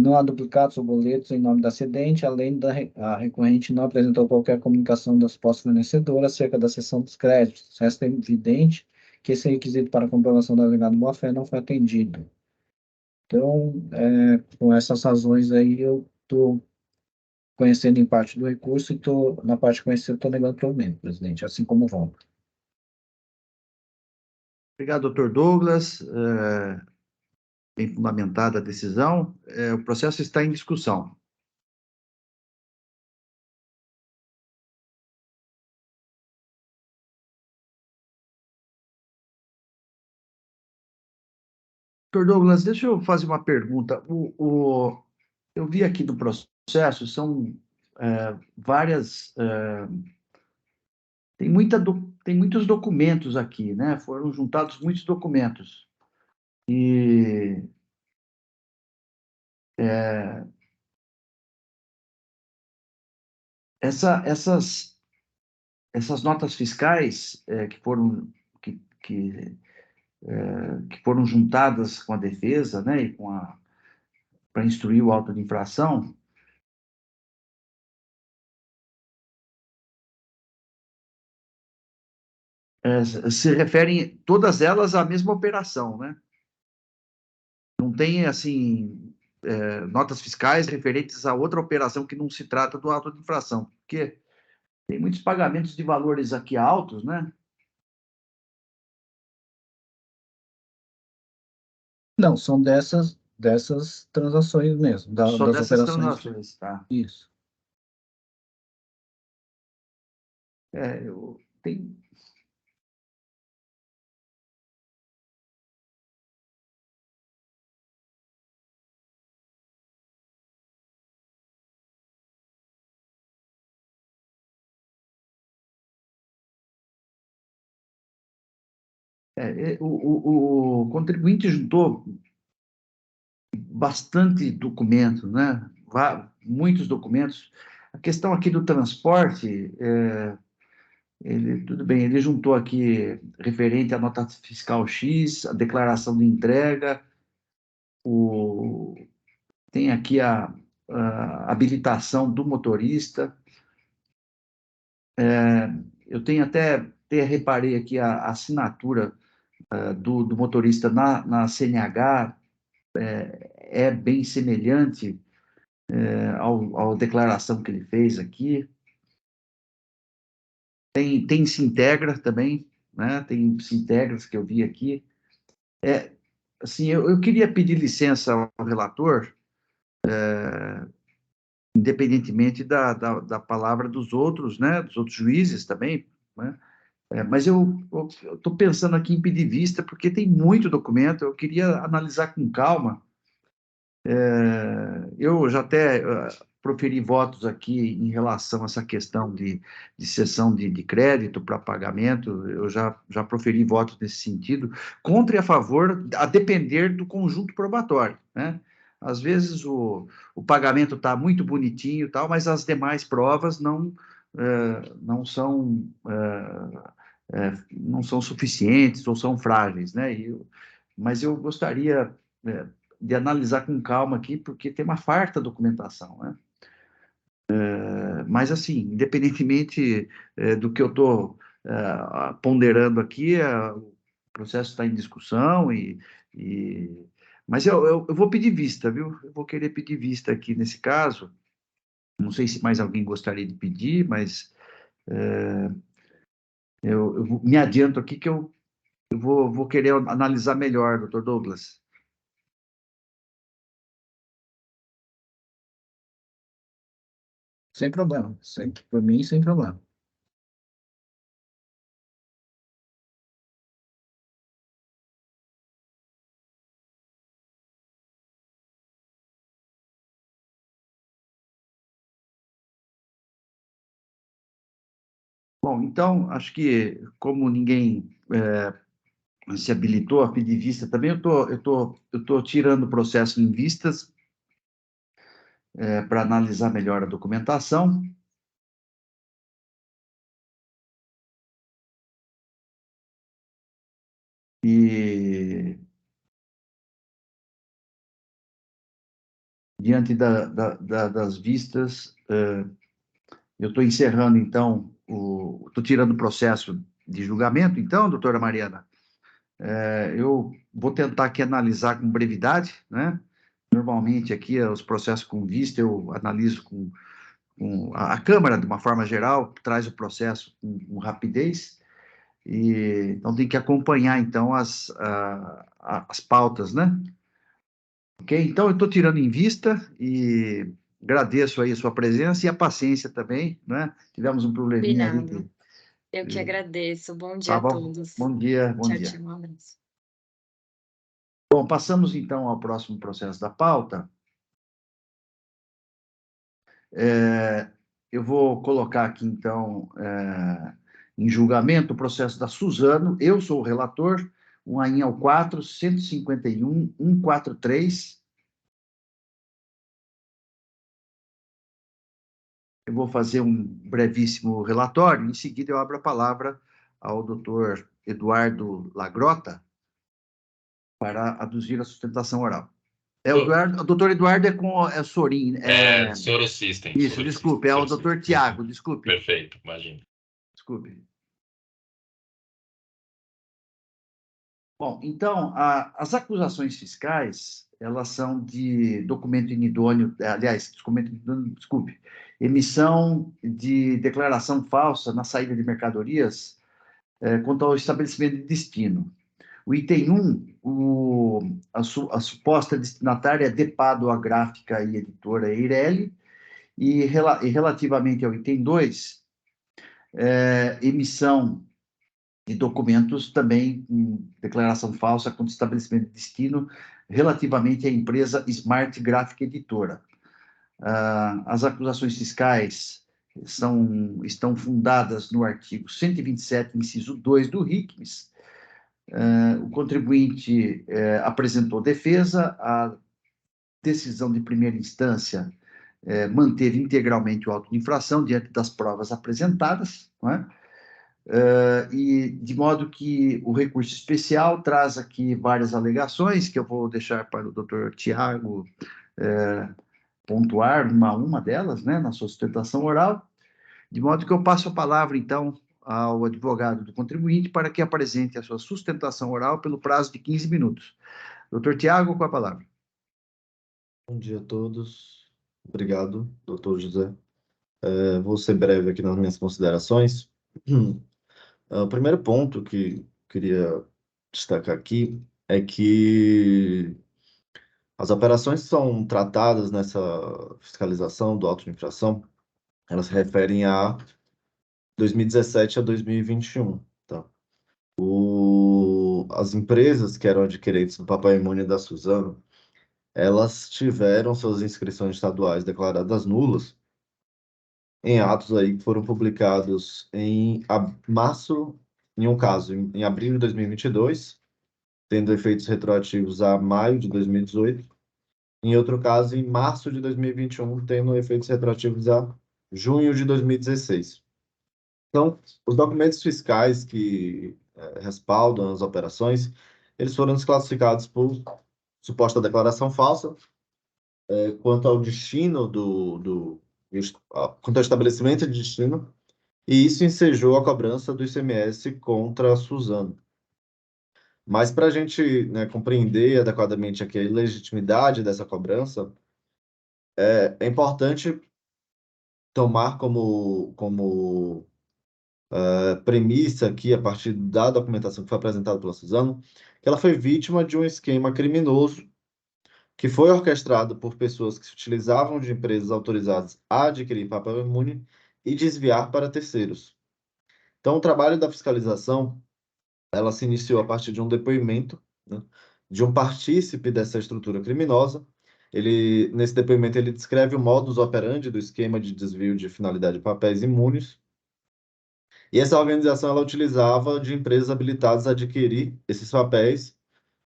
Não há duplicados ou boletos em nome da cedente, além da a recorrente não apresentou qualquer comunicação das postas fornecedoras acerca da cessão dos créditos. Resta evidente que esse requisito para a comprovação da alegada boa-fé não foi atendido. Então, com essas razões aí, eu estou conhecendo em parte do recurso e na parte conhecida, estou negando provimento, presidente, assim como o voto. Obrigado, doutor Douglas. Bem fundamentada a decisão. O processo está em discussão. Doutor Douglas, deixa eu fazer uma pergunta. Eu vi aqui no processo, são várias. Tem muitos documentos aqui, né? Foram juntados muitos documentos. E essas notas fiscais que foram juntadas com a defesa, né, e para instruir o auto de infração, se referem todas elas à mesma operação, né? Não tem, assim, notas fiscais referentes a outra operação que não se trata do auto de infração, porque tem muitos pagamentos de valores aqui altos, né? Não, são dessas transações mesmo, Só das dessas operações. transações, tá? Isso. Tem. O contribuinte juntou bastante documento, né? Muitos documentos. A questão aqui do transporte, tudo bem, ele juntou aqui referente à nota fiscal X, a declaração de entrega, tem aqui a habilitação do motorista. Eu tenho até reparei aqui a assinatura do motorista na CNH, é bem semelhante à declaração que ele fez aqui. Tem Sintegra também, né? Tem Sintegras que eu vi aqui. Assim, eu queria pedir licença ao relator, independentemente da palavra dos outros, né? Dos outros juízes também, né? Mas eu estou pensando aqui em pedir vista, porque tem muito documento, eu queria analisar com calma. Eu já até proferi votos aqui em relação a essa questão de cessão de crédito para pagamento, eu já proferi votos nesse sentido, contra e a favor, a depender do conjunto probatório, né? Às vezes o pagamento está muito bonitinho e tal, mas as demais provas não são, não são suficientes ou são frágeis, né? Mas eu gostaria de analisar com calma aqui, porque tem uma farta documentação, né? Mas, assim, independentemente do que eu estou ponderando aqui, o processo está em discussão, mas eu vou pedir vista, viu? Eu vou querer pedir vista aqui nesse caso. Não sei se mais alguém gostaria de pedir, mas eu me adianto aqui que eu vou querer analisar melhor, doutor Douglas. Sem problema. Por mim, sem problema. Bom, então, acho que como ninguém se habilitou a pedir vista também, eu tô tirando o processo em vistas para analisar melhor a documentação. E diante das vistas, eu estou encerrando, então, estou tirando o processo de julgamento, então, doutora Mariana, eu vou tentar aqui analisar com brevidade, né? Normalmente, aqui, os processos com vista, eu analiso com a Câmara, de uma forma geral, traz o processo com rapidez, então tem que acompanhar, então, as pautas, né? Ok? Então, eu estou tirando em vista e agradeço aí a sua presença e a paciência também, né? Tivemos um probleminha aí. Combinado. Eu que agradeço. Bom dia Tá a bom? todos. Bom dia, bom Tchau, dia. tchau. Um abraço. Bom, passamos então ao próximo processo da pauta. Eu vou colocar aqui, então, em julgamento o processo da Suzano. Eu sou o relator, um AIN ao 4, 151, 143. Eu vou fazer um brevíssimo relatório, em seguida eu abro a palavra ao doutor Eduardo Lagrota para aduzir a sustentação oral. O doutor Eduardo é com Sorin. Soro System. Isso, desculpe, é o doutor Tiago, desculpe. Perfeito, imagina. Desculpe. Bom, então, as acusações fiscais, elas são de documento inidôneo, aliás, documento inidôneo, desculpe, emissão de declaração falsa na saída de mercadorias quanto ao estabelecimento de destino. O item 1, a suposta destinatária é Depado, a gráfica e editora Eireli, e relativamente ao item 2, emissão de documentos também com declaração falsa contra estabelecimento de destino relativamente à empresa Smart Graphic Editora. As acusações fiscais estão fundadas no artigo 127, inciso 2 do RICMES. O contribuinte apresentou defesa, a decisão de primeira instância manteve integralmente o auto de infração diante das provas apresentadas, não é? E de modo que o recurso especial traz aqui várias alegações, que eu vou deixar para o doutor Tiago pontuar uma delas, né, na sua sustentação oral, de modo que eu passo a palavra, então, ao advogado do contribuinte para que apresente a sua sustentação oral pelo prazo de 15 minutos. Doutor Tiago, com a palavra. Bom dia a todos. Obrigado, doutor José. Vou ser breve aqui nas minhas considerações. O primeiro ponto que queria destacar aqui é que as operações que são tratadas nessa fiscalização do auto de infração, elas se referem a 2017 a 2021, tá? As empresas que eram adquirentes do Papai Imune e da Suzano, elas tiveram suas inscrições estaduais declaradas nulas em atos aí que foram publicados em março, em um caso, em abril de 2022, tendo efeitos retroativos a maio de 2018, em outro caso, em março de 2021, tendo efeitos retroativos a junho de 2016. Então, os documentos fiscais que respaldam as operações, eles foram desclassificados por suposta declaração falsa, quanto ao destino quanto ao estabelecimento de destino, e isso ensejou a cobrança do ICMS contra a Suzano. Mas para a gente, né, compreender adequadamente aqui a ilegitimidade dessa cobrança, é importante tomar como premissa aqui, a partir da documentação que foi apresentada pela Suzano, que ela foi vítima de um esquema criminoso que foi orquestrado por pessoas que se utilizavam de empresas autorizadas a adquirir papel imune e desviar para terceiros. Então, o trabalho da fiscalização, ela se iniciou a partir de um depoimento, né, de um partícipe dessa estrutura criminosa. Nesse depoimento, ele descreve o modus operandi do esquema de desvio de finalidade de papéis imunes. E essa organização, ela utilizava de empresas habilitadas a adquirir esses papéis,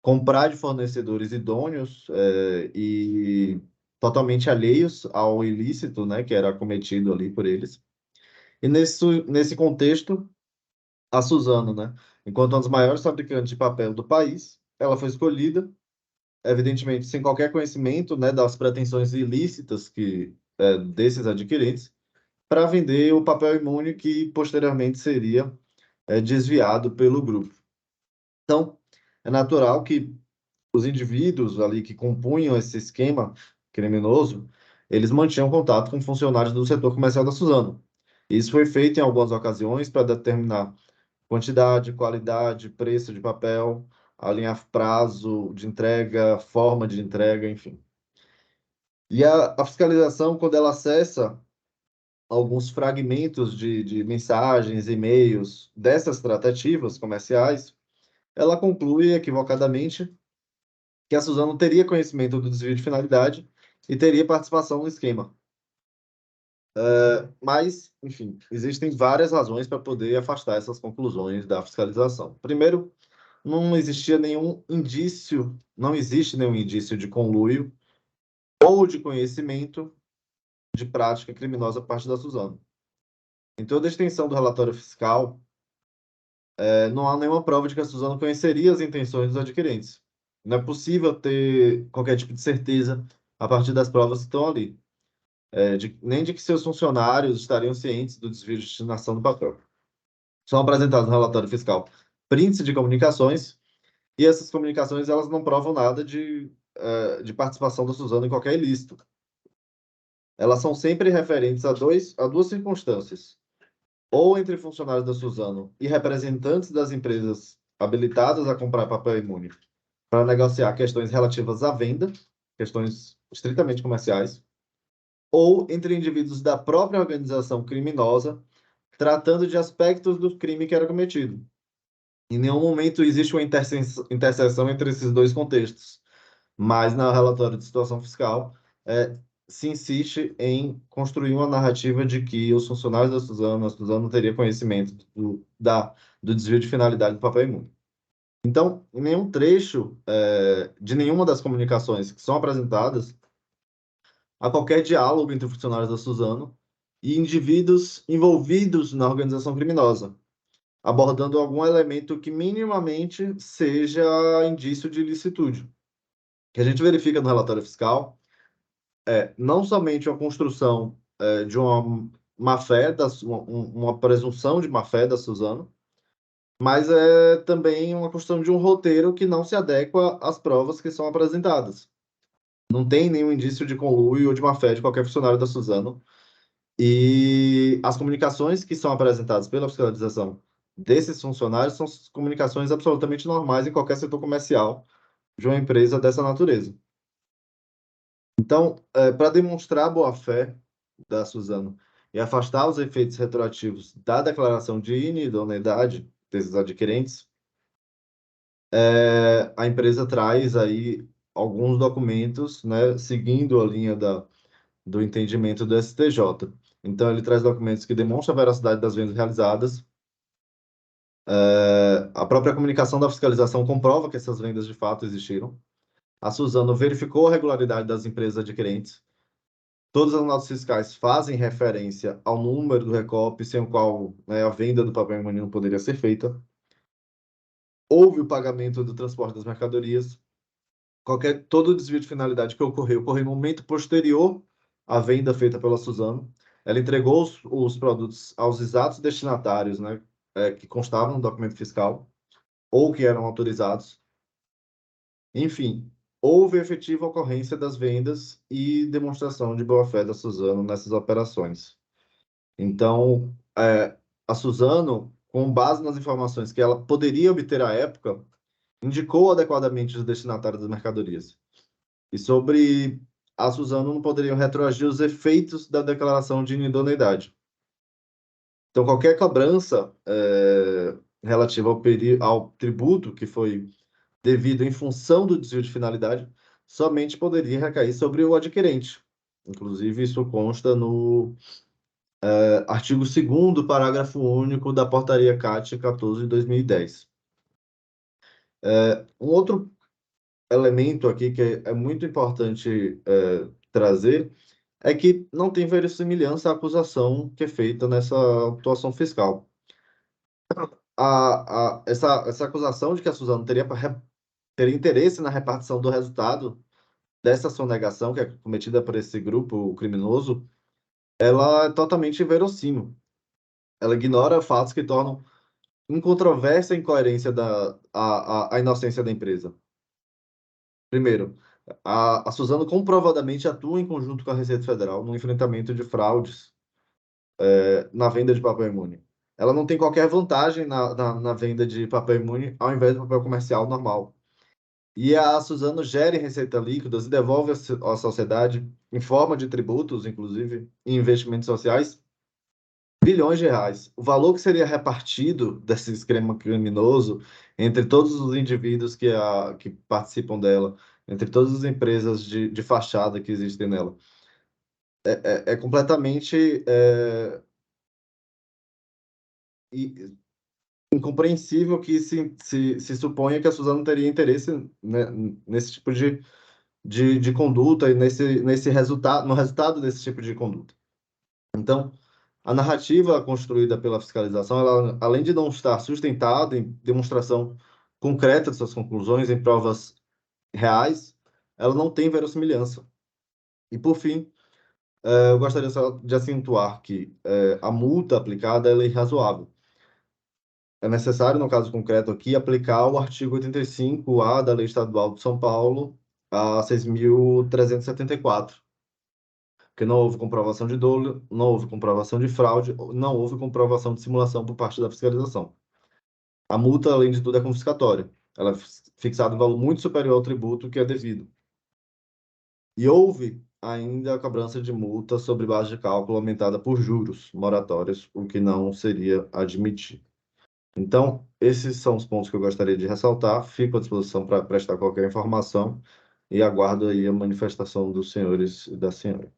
comprar de fornecedores idôneos e totalmente alheios ao ilícito, né, que era cometido ali por eles. E nesse contexto, a Suzano, né, enquanto uma das maiores fabricantes de papel do país, ela foi escolhida, evidentemente, sem qualquer conhecimento, né, das pretensões ilícitas desses adquirentes, para vender o papel imune que posteriormente seria desviado pelo grupo. Então, é natural que os indivíduos ali que compunham esse esquema criminoso, eles mantinham contato com funcionários do setor comercial da Suzano. Isso foi feito em algumas ocasiões para determinar quantidade, qualidade, preço de papel, alinhar prazo de entrega, forma de entrega, enfim. E a fiscalização, quando ela acessa alguns fragmentos de mensagens, e-mails dessas tratativas comerciais, ela conclui equivocadamente que a Suzano teria conhecimento do desvio de finalidade e teria participação no esquema. Mas, enfim, existem várias razões para poder afastar essas conclusões da fiscalização. Primeiro, não existe nenhum indício de conluio ou de conhecimento de prática criminosa por parte da Suzano. Em toda a extensão do relatório fiscal, não há nenhuma prova de que a Suzano conheceria as intenções dos adquirentes. Não é possível ter qualquer tipo de certeza a partir das provas que estão ali, nem de que seus funcionários estariam cientes do desvio de destinação do papel. São apresentados no relatório fiscal prints de comunicações, e essas comunicações elas não provam nada de participação da Suzano em qualquer ilícito. Elas são sempre referentes a duas circunstâncias: ou entre funcionários da Suzano e representantes das empresas habilitadas a comprar papel imune para negociar questões relativas à venda, questões estritamente comerciais, ou entre indivíduos da própria organização criminosa tratando de aspectos do crime que era cometido. Em nenhum momento existe uma interseção entre esses dois contextos, mas no relatório de situação fiscal se insiste em construir uma narrativa de que os funcionários da Suzano, a Suzano teria conhecimento do desvio de finalidade do papel imune. Então, em nenhum trecho de nenhuma das comunicações que são apresentadas, há qualquer diálogo entre funcionários da Suzano e indivíduos envolvidos na organização criminosa, abordando algum elemento que minimamente seja indício de ilicitude. O que a gente verifica no relatório fiscal não somente a construção de uma má-fé, uma presunção de má-fé da Suzano, mas também uma construção de um roteiro que não se adequa às provas que são apresentadas. Não tem nenhum indício de conluio ou de má-fé de qualquer funcionário da Suzano. E as comunicações que são apresentadas pela fiscalização desses funcionários são comunicações absolutamente normais em qualquer setor comercial de uma empresa dessa natureza. Então, para demonstrar a boa-fé da Suzano e afastar os efeitos retroativos da declaração de inidoneidade desses adquirentes, a empresa traz aí alguns documentos, né, seguindo a linha do entendimento do STJ. Então, ele traz documentos que demonstram a veracidade das vendas realizadas. A própria comunicação da fiscalização comprova que essas vendas de fato existiram. A Suzano verificou a regularidade das empresas adquirentes. Todas as notas fiscais fazem referência ao número do RECOP, sem o qual a venda do papel imune não poderia ser feita. Houve o pagamento do transporte das mercadorias. Todo desvio de finalidade que ocorreu no momento posterior à venda feita pela Suzano. Ela entregou os produtos aos exatos destinatários, né, que constavam no documento fiscal ou que eram autorizados. Enfim, houve efetiva ocorrência das vendas e demonstração de boa-fé da Suzano nessas operações. Então, a Suzano, com base nas informações que ela poderia obter à época, indicou adequadamente os destinatários das mercadorias. e sobre a Suzano não poderiam retroagir os efeitos da declaração de inidoneidade. Então, qualquer cobrança relativa ao tributo que foi devido em função do desvio de finalidade somente poderia recair sobre o adquirente. Inclusive, isso consta no artigo 2º, parágrafo único da Portaria CAT 14 de 2010. Um outro elemento aqui que é muito importante trazer é que não tem verossimilhança a acusação que é feita nessa autuação fiscal. Essa acusação de que a Suzano teria interesse na repartição do resultado dessa sonegação que é cometida por esse grupo criminoso, ela é totalmente inverossímil. Ela ignora fatos que tornam incontrovérsia a incoerência a inocência da empresa. Primeiro, a Suzano comprovadamente atua em conjunto com a Receita Federal no enfrentamento de fraudes na venda de papel imune. Ela não tem qualquer vantagem na venda de papel imune ao invés do papel comercial normal. E a Suzano gera receita líquidas e devolve à sociedade, em forma de tributos, inclusive, e investimentos sociais, bilhões de reais. O valor que seria repartido desse esquema criminoso entre todos os indivíduos que participam dela, entre todas as empresas de fachada que existem nela, é completamente incompreensível que se suponha que a Suzano teria interesse, né, nesse tipo de conduta e no resultado desse tipo de conduta. Então, a narrativa construída pela fiscalização, ela, além de não estar sustentada em demonstração concreta de suas conclusões, em provas reais, ela não tem verossimilhança. E, por fim, eu gostaria só de acentuar que a multa aplicada ela é irrazoável. É necessário, no caso concreto aqui, aplicar o artigo 85-A da Lei Estadual de São Paulo, a 6.374, porque não houve comprovação de dolo, não houve comprovação de fraude, não houve comprovação de simulação por parte da fiscalização. A multa, além de tudo, é confiscatória. Ela é fixada em valor muito superior ao tributo que é devido. E houve ainda a cobrança de multa sobre base de cálculo aumentada por juros moratórios, o que não seria admitido. Então, esses são os pontos que eu gostaria de ressaltar. Fico à disposição para prestar qualquer informação e aguardo aí a manifestação dos senhores e da senhora.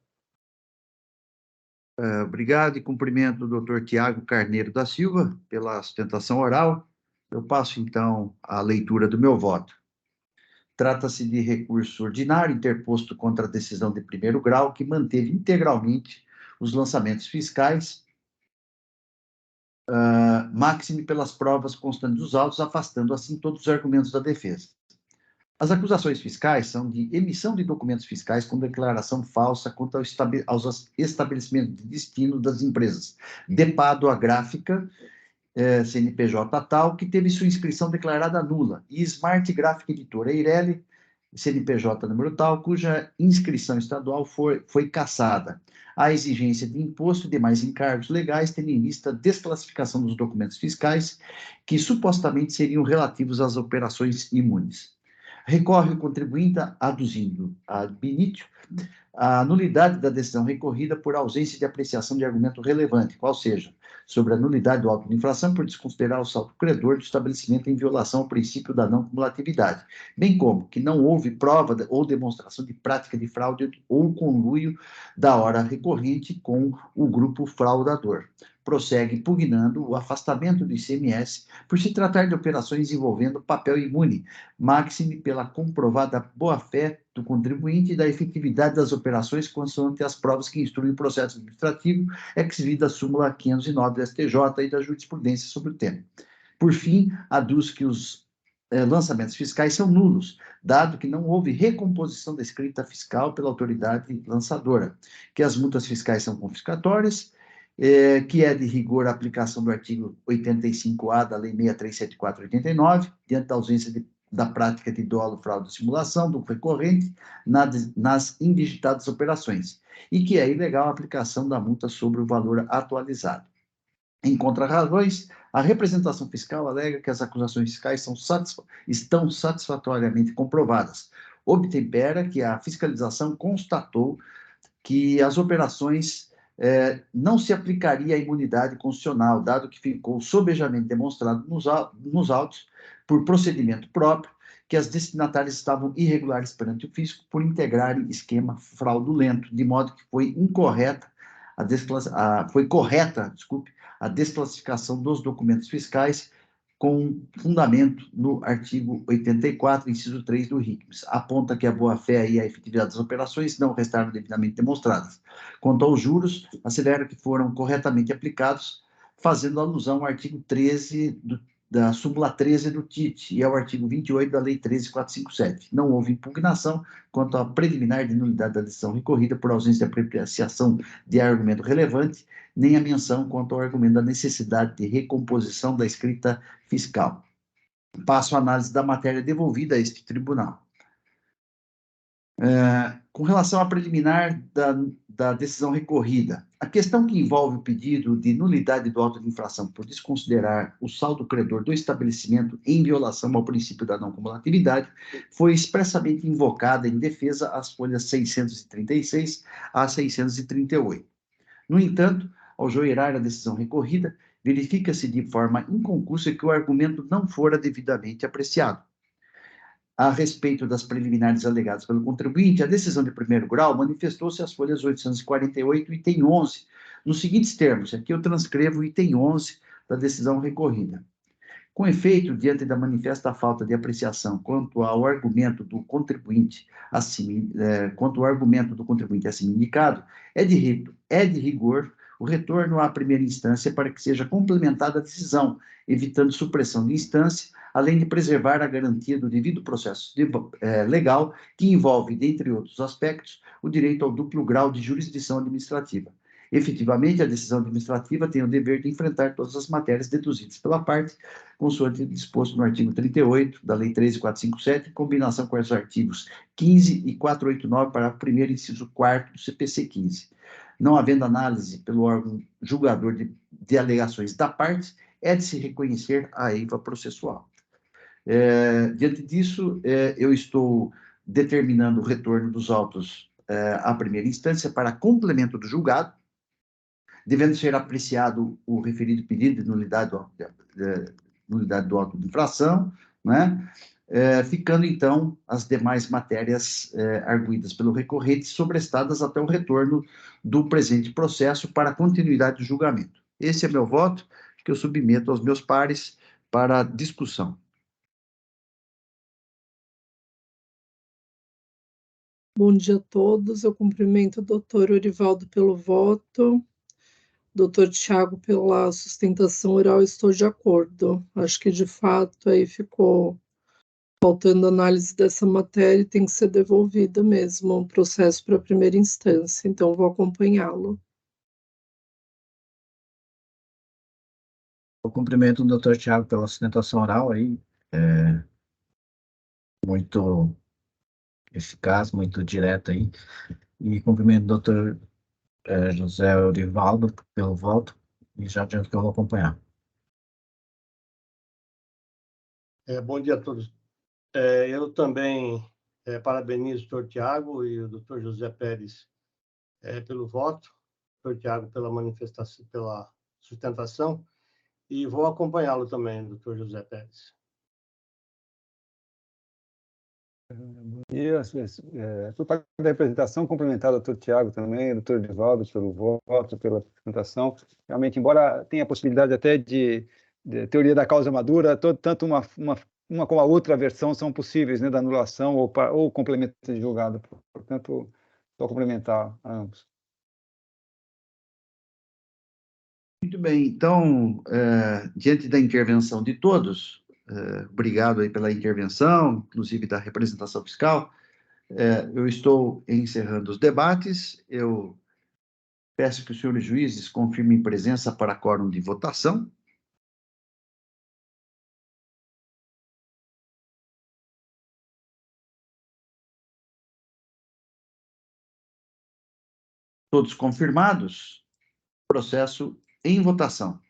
Obrigado e cumprimento o doutor Tiago Carneiro da Silva pela sustentação oral. Eu passo, então, à leitura do meu voto. Trata-se de recurso ordinário interposto contra a decisão de primeiro grau que manteve integralmente os lançamentos fiscais, máxime pelas provas constantes dos autos, afastando assim todos os argumentos da defesa. As acusações fiscais são de emissão de documentos fiscais com declaração falsa quanto aos estabelecimentos de destino das empresas Depado a Gráfica, CNPJ tal, que teve sua inscrição declarada nula, e Smart Gráfica Editora Eireli, CNPJ número tal, cuja inscrição estadual foi cassada. A exigência de imposto e demais encargos legais, tendo em vista a desclassificação dos documentos fiscais que supostamente seriam relativos às operações imunes. Recorre o contribuinte aduzindo ad initio a nulidade da decisão recorrida por ausência de apreciação de argumento relevante, qual seja, sobre a nulidade do auto de infração por desconsiderar o saldo credor do estabelecimento em violação ao princípio da não cumulatividade, bem como que não houve prova ou demonstração de prática de fraude ou conluio da hora recorrente com o grupo fraudador. Prossegue pugnando o afastamento do ICMS por se tratar de operações envolvendo papel imune, máxime pela comprovada boa-fé do contribuinte e da efetividade das operações consoante as provas que instruem o processo administrativo, ex-vida súmula 509 do STJ e da jurisprudência sobre o tema. Por fim, aduz que os lançamentos fiscais são nulos, dado que não houve recomposição da escrita fiscal pela autoridade lançadora, que as multas fiscais são confiscatórias, que é de rigor a aplicação do artigo 85-A da Lei 6374/89, diante da ausência da prática de dolo, fraude e simulação do recorrente nas indigitadas operações, e que é ilegal a aplicação da multa sobre o valor atualizado. Em contrarrazões, a representação fiscal alega que as acusações fiscais estão satisfatoriamente comprovadas, obtempera que a fiscalização constatou que as operações não se aplicaria à imunidade constitucional, dado que ficou sobejamente demonstrado nos autos, por procedimento próprio, que as destinatárias estavam irregulares perante o fisco por integrarem esquema fraudulento, de modo que foi correta a desclassificação dos documentos fiscais com fundamento no artigo 84, inciso 3 do RICMES. Aponta que a boa-fé e a efetividade das operações não restaram devidamente demonstradas. Quanto aos juros, assevera que foram corretamente aplicados, fazendo alusão ao artigo 13 da súmula 13 do TIT e ao artigo 28 da Lei 13.457. Não houve impugnação quanto à preliminar de nulidade da decisão recorrida por ausência de apreciação de argumento relevante, nem a menção quanto ao argumento da necessidade de recomposição da escrita fiscal. Passo a análise da matéria devolvida a este tribunal. Com relação à preliminar da decisão recorrida, a questão que envolve o pedido de nulidade do auto de infração por desconsiderar o saldo credor do estabelecimento em violação ao princípio da não cumulatividade foi expressamente invocada em defesa às folhas 636 a 638. No entanto, ao joirar a decisão recorrida, verifica-se de forma inconclusa que o argumento não fora devidamente apreciado. A respeito das preliminares alegadas pelo contribuinte, a decisão de primeiro grau manifestou-se às folhas 848 e item 11, nos seguintes termos, aqui eu transcrevo o item 11 da decisão recorrida. Com efeito, diante da manifesta falta de apreciação quanto ao argumento do contribuinte assim indicado, é de rigor o retorno à primeira instância para que seja complementada a decisão, evitando supressão de instância, além de preservar a garantia do devido processo legal, que envolve, dentre outros aspectos, o direito ao duplo grau de jurisdição administrativa. Efetivamente, a decisão administrativa tem o dever de enfrentar todas as matérias deduzidas pela parte, consoante disposto no artigo 38 da Lei 13.457, em combinação com os artigos 15 e 489, parágrafo 1º, inciso 4º do CPC 15. Não havendo análise pelo órgão julgador de alegações da parte, é de se reconhecer a eiva processual. Diante disso, eu estou determinando o retorno dos autos à primeira instância para complemento do julgado, devendo ser apreciado o referido pedido de nulidade do auto de infração, né? Ficando, então, as demais matérias arguidas pelo recorrente sobrestadas até o retorno do presente processo para a continuidade do julgamento. Esse é meu voto, que eu submeto aos meus pares para discussão. Bom dia a todos. Eu cumprimento o doutor Orivaldo pelo voto, doutor Tiago pela sustentação oral. Estou de acordo. Acho que, de fato, aí ficou faltando análise dessa matéria e tem que ser devolvida mesmo o processo para a primeira instância. Então, vou acompanhá-lo. Eu cumprimento o doutor Tiago pela sustentação oral aí, muito eficaz, muito direta aí, e cumprimento o doutor José Orivaldo pelo voto, e já adianto que eu vou acompanhar. Bom dia a todos. Eu também parabenizo o doutor Tiago e o doutor José Pérez pelo voto, o doutor Tiago pela manifestação, pela sustentação, e vou acompanhá-lo também, doutor José Pérez. Por parte da representação, cumprimentar o doutor Tiago também, o doutor Edivaldo pelo voto, pela apresentação. Realmente, embora tenha a possibilidade até de teoria da causa madura, tanto uma como a outra versão são possíveis, né, da anulação ou complemento de julgado. Portanto, só cumprimentar a ambos. Muito bem, então, diante da intervenção de todos, obrigado aí pela intervenção, inclusive da representação fiscal, eu estou encerrando os debates, eu peço que os senhores juízes confirmem presença para quórum de votação. Todos confirmados, processo em votação.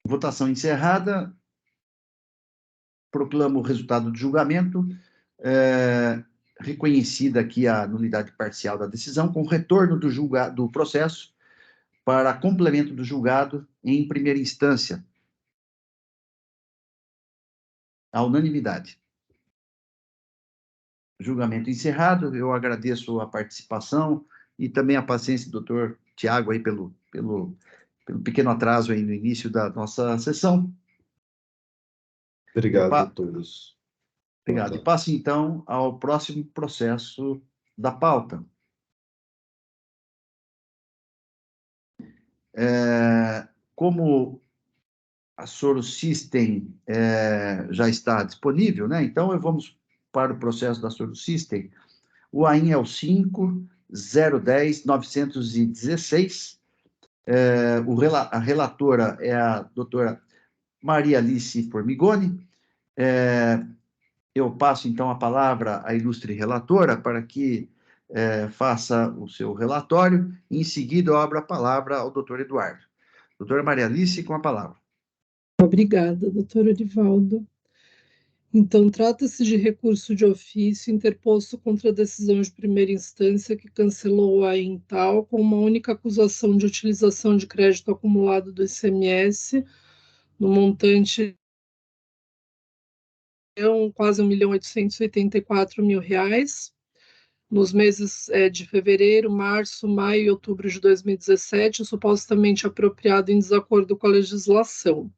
Votação encerrada. Proclamo o resultado do julgamento. Reconhecida aqui a nulidade parcial da decisão, com retorno do processo para complemento do julgado em primeira instância. A unanimidade. Julgamento encerrado. Eu agradeço a participação e também a paciência do doutor Tiago aí pelo pequeno atraso aí no início da nossa sessão. Obrigado a todos. Obrigado. E passo, então, ao próximo processo da pauta. Como a Soro System já está disponível, né? Então, vamos para o processo da Soro System. O AIN é o 5.010.916. A relatora é a doutora Maria Alice Formigoni. Eu passo, então, a palavra à ilustre relatora para que faça o seu relatório, e, em seguida, eu abro a palavra ao doutor Eduardo. Doutora Maria Alice, com a palavra. Obrigada, doutor Orivaldo. Então, trata-se de recurso de ofício interposto contra a decisão de primeira instância que cancelou a Intal com uma única acusação de utilização de crédito acumulado do ICMS no montante de quase R$1.884.000 nos meses de fevereiro, março, maio e outubro de 2017, supostamente apropriado em desacordo com a legislação.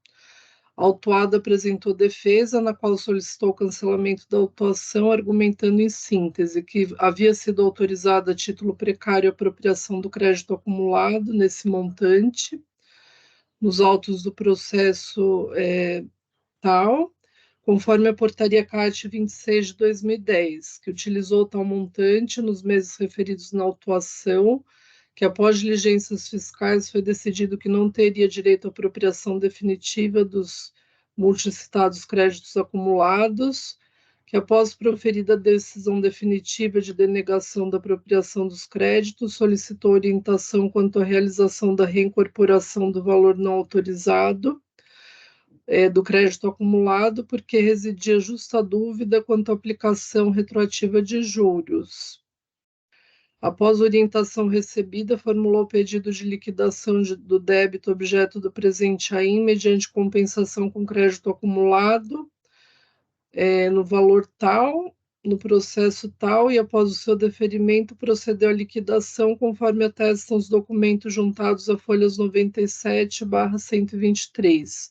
A autuada apresentou defesa, na qual solicitou o cancelamento da autuação, argumentando em síntese que havia sido autorizada a título precário a apropriação do crédito acumulado nesse montante, nos autos do processo tal, conforme a portaria CAT 26 de 2010, que utilizou tal montante nos meses referidos na autuação, que após diligências fiscais foi decidido que não teria direito à apropriação definitiva dos multicitados créditos acumulados, que após proferida a decisão definitiva de denegação da apropriação dos créditos, solicitou orientação quanto à realização da reincorporação do valor não autorizado do crédito acumulado, porque residia justa dúvida quanto à aplicação retroativa de juros. Após orientação recebida, formulou pedido de liquidação do débito objeto do presente AIN, mediante compensação com crédito acumulado, no valor tal, no processo tal, e após o seu deferimento, procedeu à liquidação, conforme atestam os documentos juntados a folhas 97/123.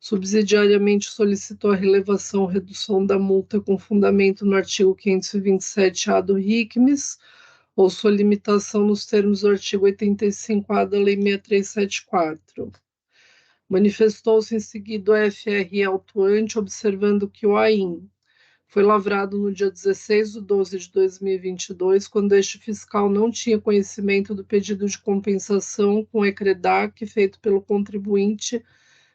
Subsidiariamente solicitou a relevação ou redução da multa com fundamento no artigo 527-A do RICMES, ou sua limitação nos termos do artigo 85-A da Lei 6374. Manifestou-se em seguida o FRE autuante, observando que o AIN foi lavrado no dia 16/12/2022, quando este fiscal não tinha conhecimento do pedido de compensação com ECREDAC feito pelo contribuinte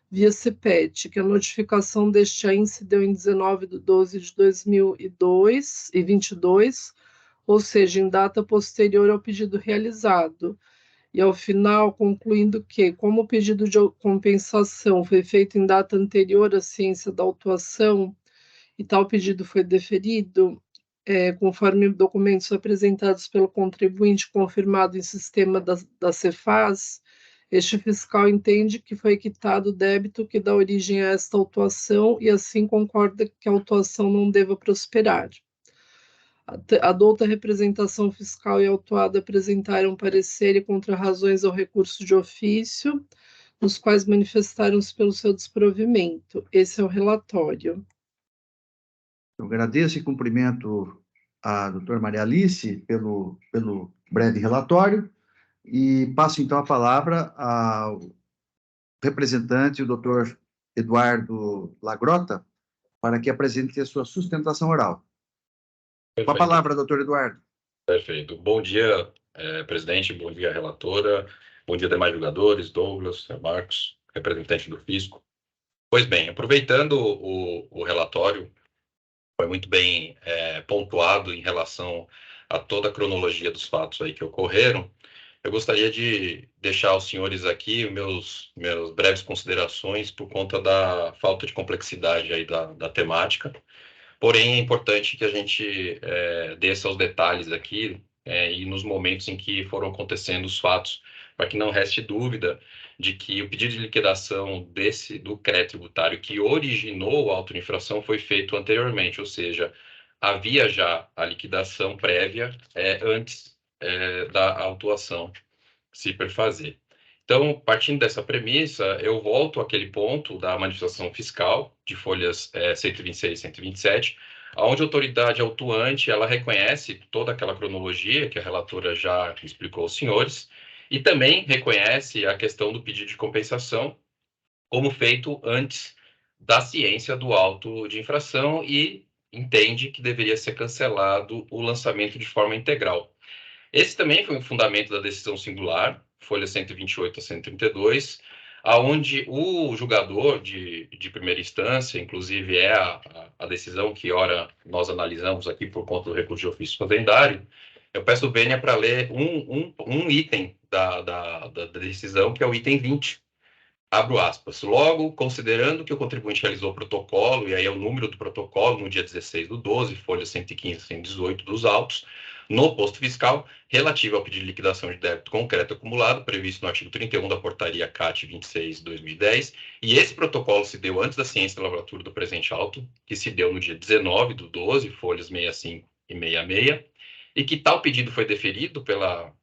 via CPET, que a notificação deste AIN se deu em 19/12/2022, ou seja, em data posterior ao pedido realizado, e ao final concluindo que, como o pedido de compensação foi feito em data anterior à ciência da autuação e tal pedido foi deferido, conforme documentos apresentados pelo contribuinte confirmado em sistema da Cefaz, este fiscal entende que foi quitado o débito que dá origem a esta autuação e assim concorda que a autuação não deva prosperar. A douta representação fiscal e a autuada apresentaram parecer e contra-razões ao recurso de ofício, nos quais manifestaram-se pelo seu desprovimento. Esse é o relatório. Eu agradeço e cumprimento a doutora Maria Alice pelo breve relatório e passo, então, a palavra ao representante, o doutor Eduardo Lagrota, para que apresente a sua sustentação oral. Com a palavra, doutor Eduardo. Perfeito. Bom dia, presidente, bom dia, relatora, bom dia, demais jogadores, Douglas, Marcos, representante do Fisco. Pois bem, aproveitando o relatório, foi muito bem pontuado em relação a toda a cronologia dos fatos aí que ocorreram, eu gostaria de deixar aos senhores aqui meus breves considerações por conta da falta de complexidade aí da temática. Porém, é importante que a gente desça aos detalhes aqui e nos momentos em que foram acontecendo os fatos, para que não reste dúvida de que o pedido de liquidação do crédito tributário que originou a auto-infração foi feito anteriormente, ou seja, havia já a liquidação prévia antes da autuação se perfazer. Então, partindo dessa premissa, eu volto àquele ponto da manifestação fiscal de folhas 126 e 127, onde a autoridade autuante ela reconhece toda aquela cronologia que a relatora já explicou aos senhores, e também reconhece a questão do pedido de compensação como feito antes da ciência do auto de infração e entende que deveria ser cancelado o lançamento de forma integral. Esse também foi um fundamento da decisão singular, folha 128 a 132, aonde o julgador de primeira instância, inclusive é a decisão que, ora, nós analisamos aqui por conta do recurso de ofício fazendário, eu peço vênia para ler um item da decisão, que é o item 20. Abro aspas. Logo, considerando que o contribuinte realizou o protocolo, e aí é o número do protocolo, no dia 16/12, folha 115 a 118 dos autos, no posto fiscal, relativo ao pedido de liquidação de débito concreto acumulado, previsto no artigo 31 da portaria CAT 26/2010, e esse protocolo se deu antes da ciência da lavratura do presente auto, que se deu no dia 19/12, folhas 65 e 66, e que tal pedido foi deferido pela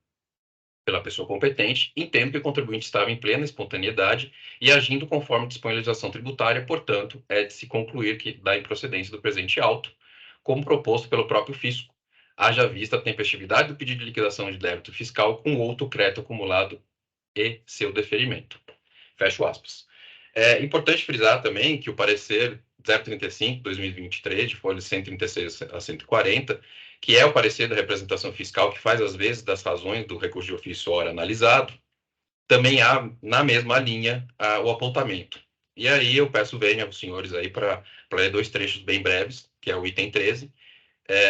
pessoa competente, entendo que o contribuinte estava em plena espontaneidade e agindo conforme dispõe a legislação tributária, portanto, é de se concluir que da improcedência do presente auto, como proposto pelo próprio fisco, haja vista a tempestividade do pedido de liquidação de débito fiscal com outro crédito acumulado e seu deferimento. Fecho aspas. É importante frisar também que o parecer 035/2023, de folhas 136 a 140, que é o parecer da representação fiscal que faz, às vezes, das razões do recurso de ofício ora analisado, também há, na mesma linha, o apontamento. E aí eu peço vênia aos senhores aí para ler dois trechos bem breves, que é o item 13,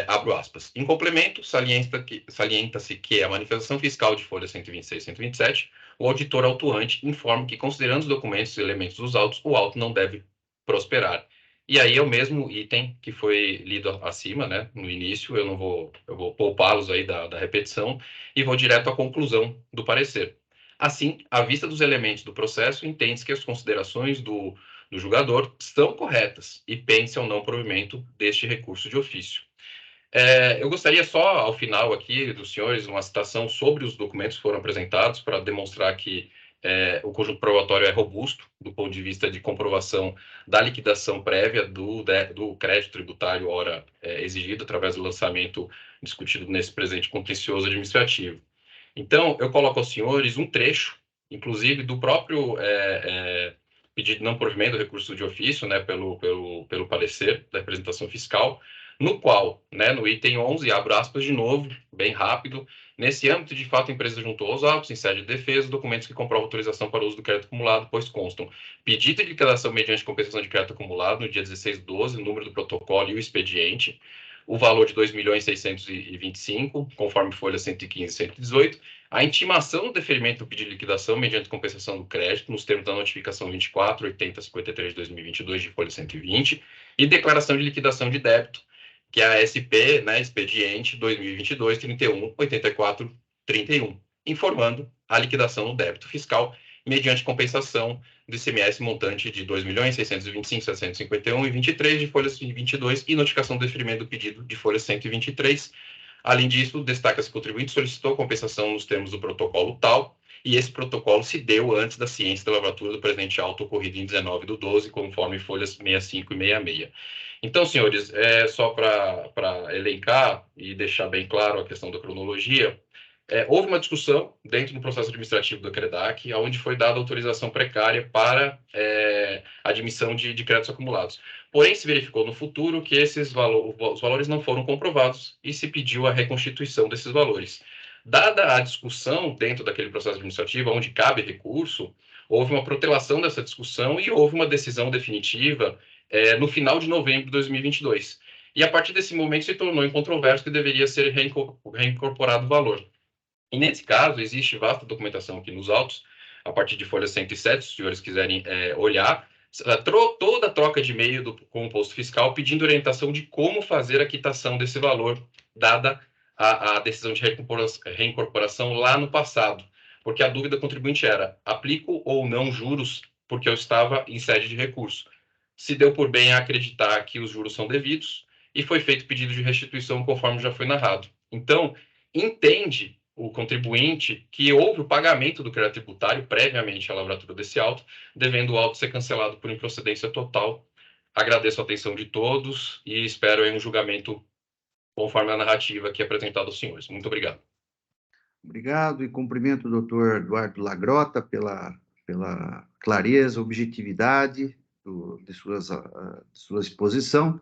abro aspas. Em complemento, salienta-se que a manifestação fiscal de folha 126 e 127, o auditor autuante informa que, considerando os documentos e elementos dos autos, o auto não deve prosperar. E aí é o mesmo item que foi lido acima, né, no início, eu vou poupá-los aí da repetição e vou direto à conclusão do parecer. Assim, à vista dos elementos do processo, entende-se que as considerações do julgador são corretas e pense ao não provimento deste recurso de ofício. Eu gostaria só, ao final aqui, dos senhores, uma citação sobre os documentos que foram apresentados para demonstrar que o conjunto probatório é robusto do ponto de vista de comprovação da liquidação prévia do crédito tributário ora exigido através do lançamento discutido nesse presente contencioso administrativo. Então, eu coloco aos senhores um trecho, inclusive, do próprio pedido de não provimento do recurso de ofício, né, pelo parecer da representação fiscal, no qual, né, no item 11, abro aspas de novo, bem rápido, nesse âmbito, de fato, a empresa juntou aos autos, em sede de defesa, documentos que comprovam autorização para o uso do crédito acumulado, pois constam pedido de liquidação mediante compensação de crédito acumulado no dia 16/12, o número do protocolo e o expediente, o valor de 2.625.000, conforme folha 115 e 118, a intimação do deferimento do pedido de liquidação mediante compensação do crédito, nos termos da notificação 24.8053 de 2022, de folha 120, e declaração de liquidação de débito, que é a SP, né, expediente 2022-31-84-31, informando a liquidação do débito fiscal mediante compensação do ICMS montante de 2.625.751 e 23 de folha 122 e notificação do deferimento do pedido de folha 123. Além disso, destaca-se que o contribuinte solicitou compensação nos termos do protocolo tal, e esse protocolo se deu antes da ciência da lavratura do presente auto ocorrido em 19/12, conforme folhas 65 e 66. Então, senhores, só para elencar e deixar bem claro a questão da cronologia, houve uma discussão dentro do processo administrativo do CREDAC, onde foi dada autorização precária para admissão de créditos acumulados. Porém, se verificou no futuro que os valores não foram comprovados e se pediu a reconstituição desses valores. Dada a discussão dentro daquele processo administrativo, onde cabe recurso, houve uma protelação dessa discussão e houve uma decisão definitiva no final de novembro de 2022. E a partir desse momento se tornou incontroverso que deveria ser reincorporado o valor. E, nesse caso, existe vasta documentação aqui nos autos, a partir de folha 107, se os senhores quiserem olhar, toda a troca de e-mail com o posto fiscal pedindo orientação de como fazer a quitação desse valor, dada a decisão de reincorporação lá no passado. Porque a dúvida do contribuinte era, aplico ou não juros porque eu estava em sede de recurso. Se deu por bem a acreditar que os juros são devidos e foi feito pedido de restituição conforme já foi narrado. Então, entende o contribuinte que houve o pagamento do crédito tributário previamente à lavratura desse auto, devendo o auto ser cancelado por improcedência total. Agradeço a atenção de todos e espero um julgamento conforme a narrativa aqui apresentada aos senhores. Muito obrigado. Obrigado e cumprimento o doutor Eduardo Lagrota pela clareza, objetividade de sua exposição.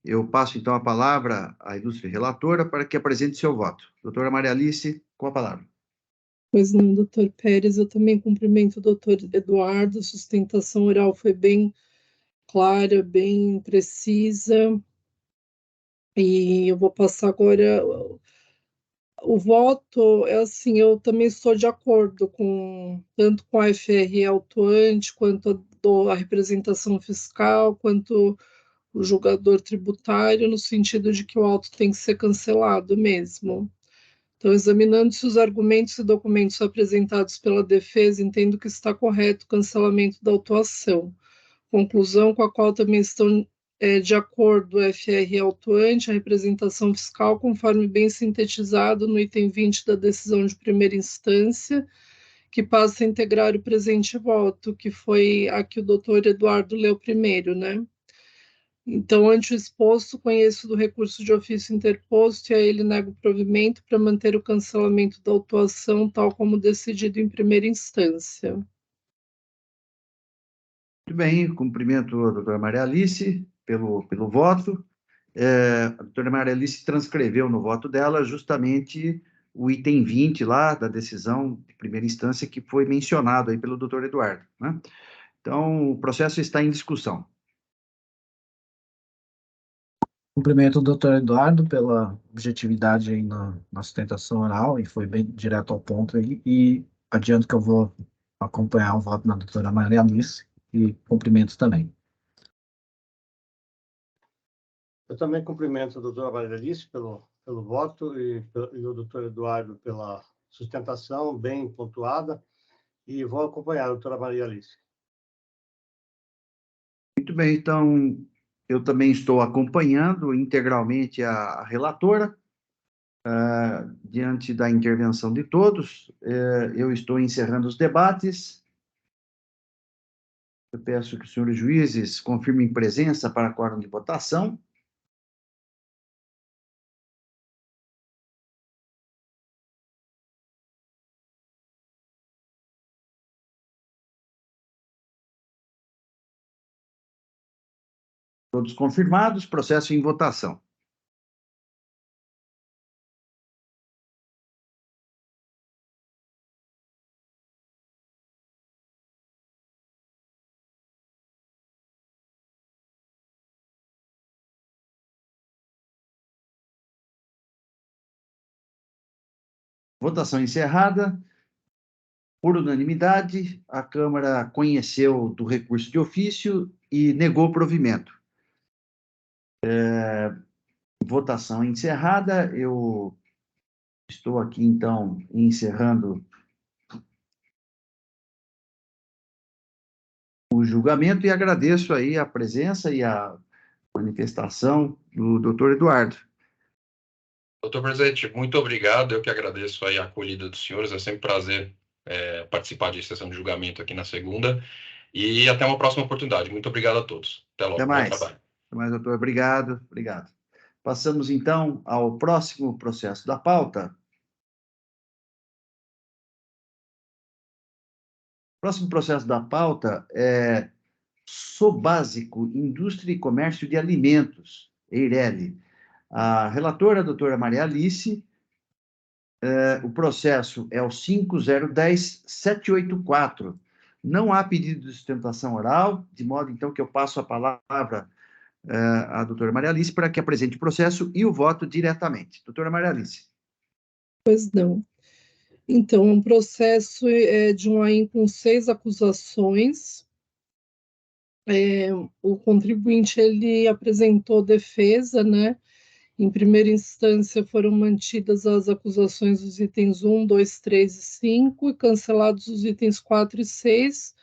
Eu passo, então, a palavra à ilustre relatora para que apresente seu voto. Doutora Maria Alice, com a palavra. Pois não, doutor Pérez, eu também cumprimento o doutor Eduardo, a sustentação oral foi bem clara, bem precisa, e eu vou passar agora. O voto é assim, eu também estou de acordo tanto com a FRE autuante, quanto a representação fiscal, quanto o julgador tributário, no sentido de que o auto tem que ser cancelado mesmo. Então, examinando-se os argumentos e documentos apresentados pela defesa, entendo que está correto o cancelamento da autuação. Conclusão com a qual também estão de acordo o FRE autuante, a representação fiscal, conforme bem sintetizado no item 20 da decisão de primeira instância, que passa a integrar o presente voto, que foi a que o doutor Eduardo leu primeiro, né? Então, ante o exposto, conheço do recurso de ofício interposto e a ele nego provimento para manter o cancelamento da autuação, tal como decidido em primeira instância. Muito bem, cumprimento a doutora Maria Alice pelo voto. A doutora Maria Alice transcreveu no voto dela justamente o item 20 lá da decisão de primeira instância que foi mencionado aí pelo doutor Eduardo, né? Então, o processo está em discussão. Cumprimento o doutor Eduardo pela objetividade aí na sustentação oral, e foi bem direto ao ponto aí, e adianto que eu vou acompanhar o voto da doutora Maria Alice, e cumprimento também. Eu também cumprimento a doutora Maria Alice pelo voto e o doutor Eduardo pela sustentação bem pontuada, e vou acompanhar a doutora Maria Alice. Muito bem, então, eu também estou acompanhando integralmente a relatora. Diante da intervenção de todos, eu estou encerrando os debates. Eu peço que os senhores juízes confirmem presença para quórum de votação. Todos confirmados, processo em votação. Votação encerrada. Por unanimidade, a Câmara conheceu do recurso de ofício e negou provimento. Votação encerrada. Eu estou aqui, então, encerrando o julgamento e agradeço aí a presença e a manifestação do doutor Eduardo. Doutor presidente, muito obrigado. Eu que agradeço aí a acolhida dos senhores. É sempre um prazer participar de sessão de julgamento aqui na segunda. E até uma próxima oportunidade. Muito obrigado a todos. Até logo. Até mais. Bom trabalho. Até mais, doutor. Obrigado. Obrigado. Passamos, então, ao próximo processo da pauta. O próximo processo da pauta é Sobásico, Indústria e Comércio de Alimentos, EIRELI. A relatora, a doutora Maria Alice, o processo é o 5010-784. Não há pedido de sustentação oral, de modo, então, que eu passo a palavra à doutora Maria Alice para que apresente o processo e o voto diretamente. Doutora Maria Alice. Pois não. Então, um processo de um AIM com 6 acusações. O contribuinte ele apresentou defesa, né? Em primeira instância, foram mantidas as acusações dos itens 1, 2, 3 e 5 e cancelados os itens 4 e 6,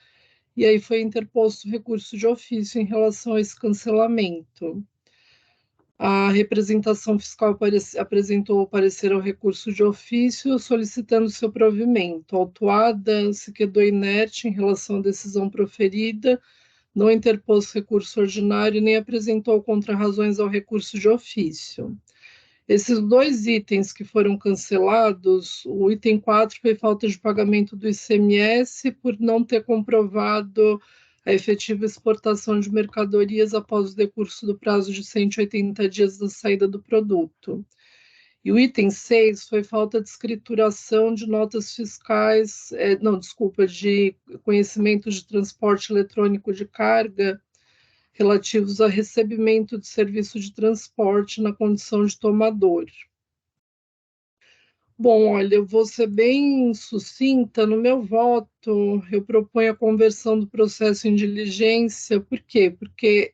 e aí foi interposto recurso de ofício em relação a esse cancelamento. A representação fiscal apresentou o parecer ao recurso de ofício, solicitando seu provimento. A autuada se quedou inerte em relação à decisão proferida, não interpôs recurso ordinário nem apresentou contrarrazões ao recurso de ofício. Esses 2 itens que foram cancelados, o item 4 foi falta de pagamento do ICMS por não ter comprovado a efetiva exportação de mercadorias após o decurso do prazo de 180 dias da saída do produto. E o item 6 foi falta de escrituração de notas fiscais, de conhecimentos de transporte eletrônico de carga relativos a recebimento de serviço de transporte na condição de tomador. Bom, olha, eu vou ser bem sucinta. No meu voto, eu proponho a conversão do processo em diligência. Por quê? Porque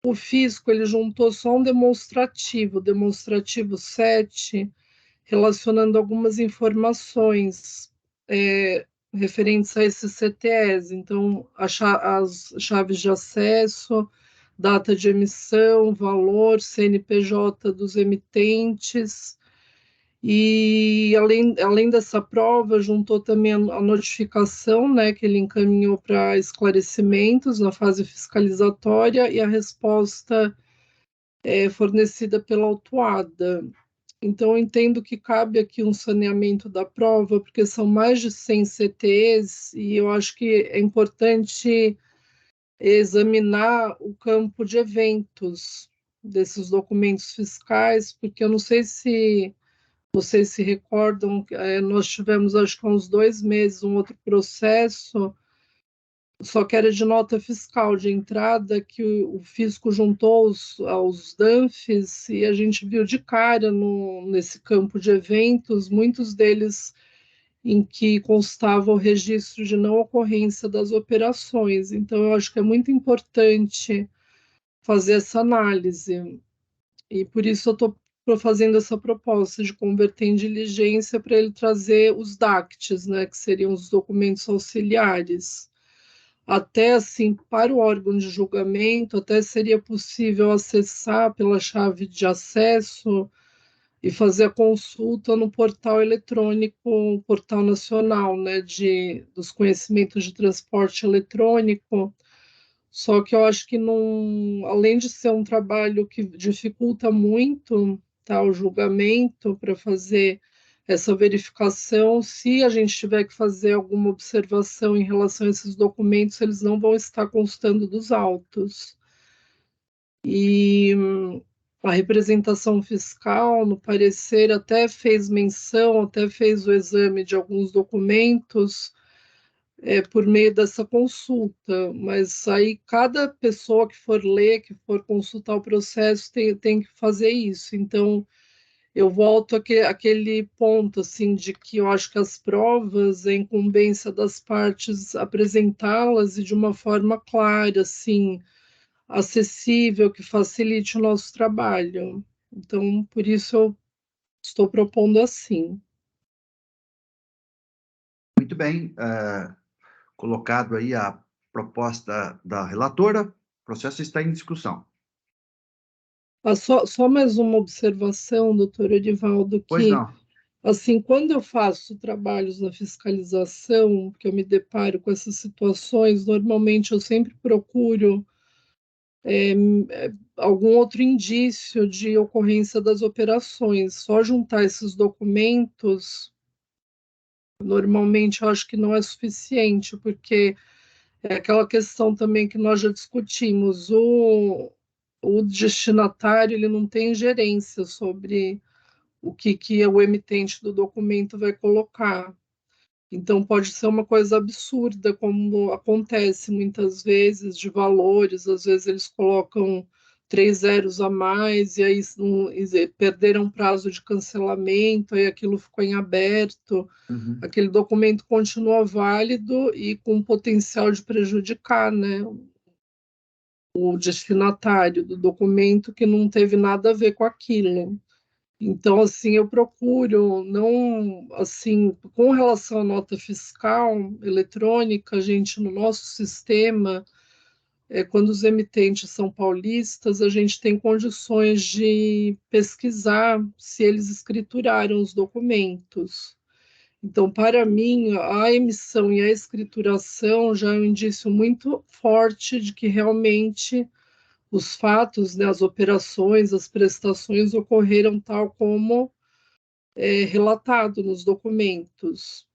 o fisco ele juntou só um demonstrativo 7, relacionando algumas informações referentes a esses CTEs. Então, as chaves de acesso, data de emissão, valor, CNPJ dos emitentes. E, além dessa prova, juntou também a notificação, né, que ele encaminhou para esclarecimentos na fase fiscalizatória e a resposta fornecida pela autuada. Então, eu entendo que cabe aqui um saneamento da prova, porque são mais de 100 CTEs, e eu acho que é importante examinar o campo de eventos desses documentos fiscais, porque eu não sei se vocês se recordam, nós tivemos, acho que há uns 2 meses, um outro processo, só que era de nota fiscal de entrada, que o fisco juntou aos DANFs, e a gente viu de cara nesse campo de eventos, muitos deles em que constava o registro de não ocorrência das operações. Então, eu acho que é muito importante fazer essa análise, e por isso eu estou fazendo essa proposta de converter em diligência para ele trazer os DACTs, né, que seriam os documentos auxiliares. Até assim, para o órgão de julgamento, até seria possível acessar pela chave de acesso e fazer a consulta no portal eletrônico, portal nacional, né, dos conhecimentos de transporte eletrônico. Só que eu acho que não, além de ser um trabalho que dificulta muito, tá, o julgamento para fazer essa verificação, se a gente tiver que fazer alguma observação em relação a esses documentos, eles não vão estar constando dos autos. E a representação fiscal, no parecer, até fez menção, até fez o exame de alguns documentos por meio dessa consulta, mas aí cada pessoa que for ler, que for consultar o processo, tem que fazer isso. Então, eu volto àquele ponto, assim, de que eu acho que as provas, é incumbência das partes apresentá-las e de uma forma clara, assim, acessível, que facilite o nosso trabalho. Então, por isso eu estou propondo assim. Muito bem. Colocado aí a proposta da relatora, o processo está em discussão. Só mais uma observação, doutor Orivaldo, Pois que não. assim, quando eu faço trabalhos na fiscalização, que eu me deparo com essas situações, normalmente eu sempre procuro algum outro indício de ocorrência das operações. Só juntar esses documentos, normalmente eu acho que não é suficiente, porque é aquela questão também que nós já discutimos, o destinatário ele não tem gerência sobre o que o emitente do documento vai colocar. Então, pode ser uma coisa absurda, como acontece muitas vezes, de valores, às vezes eles colocam 3 zeros a mais, e aí perderam prazo de cancelamento, aí aquilo ficou em aberto. Aquele documento continua válido e com potencial de prejudicar, né, o destinatário do documento que não teve nada a ver com aquilo. Então, assim, eu procuro não, assim, com relação à nota fiscal eletrônica, a gente, no nosso sistema, quando os emitentes são paulistas, a gente tem condições de pesquisar se eles escrituraram os documentos. Então, para mim, a emissão e a escrituração já é um indício muito forte de que realmente os fatos, né, as operações, as prestações ocorreram tal como relatado nos documentos.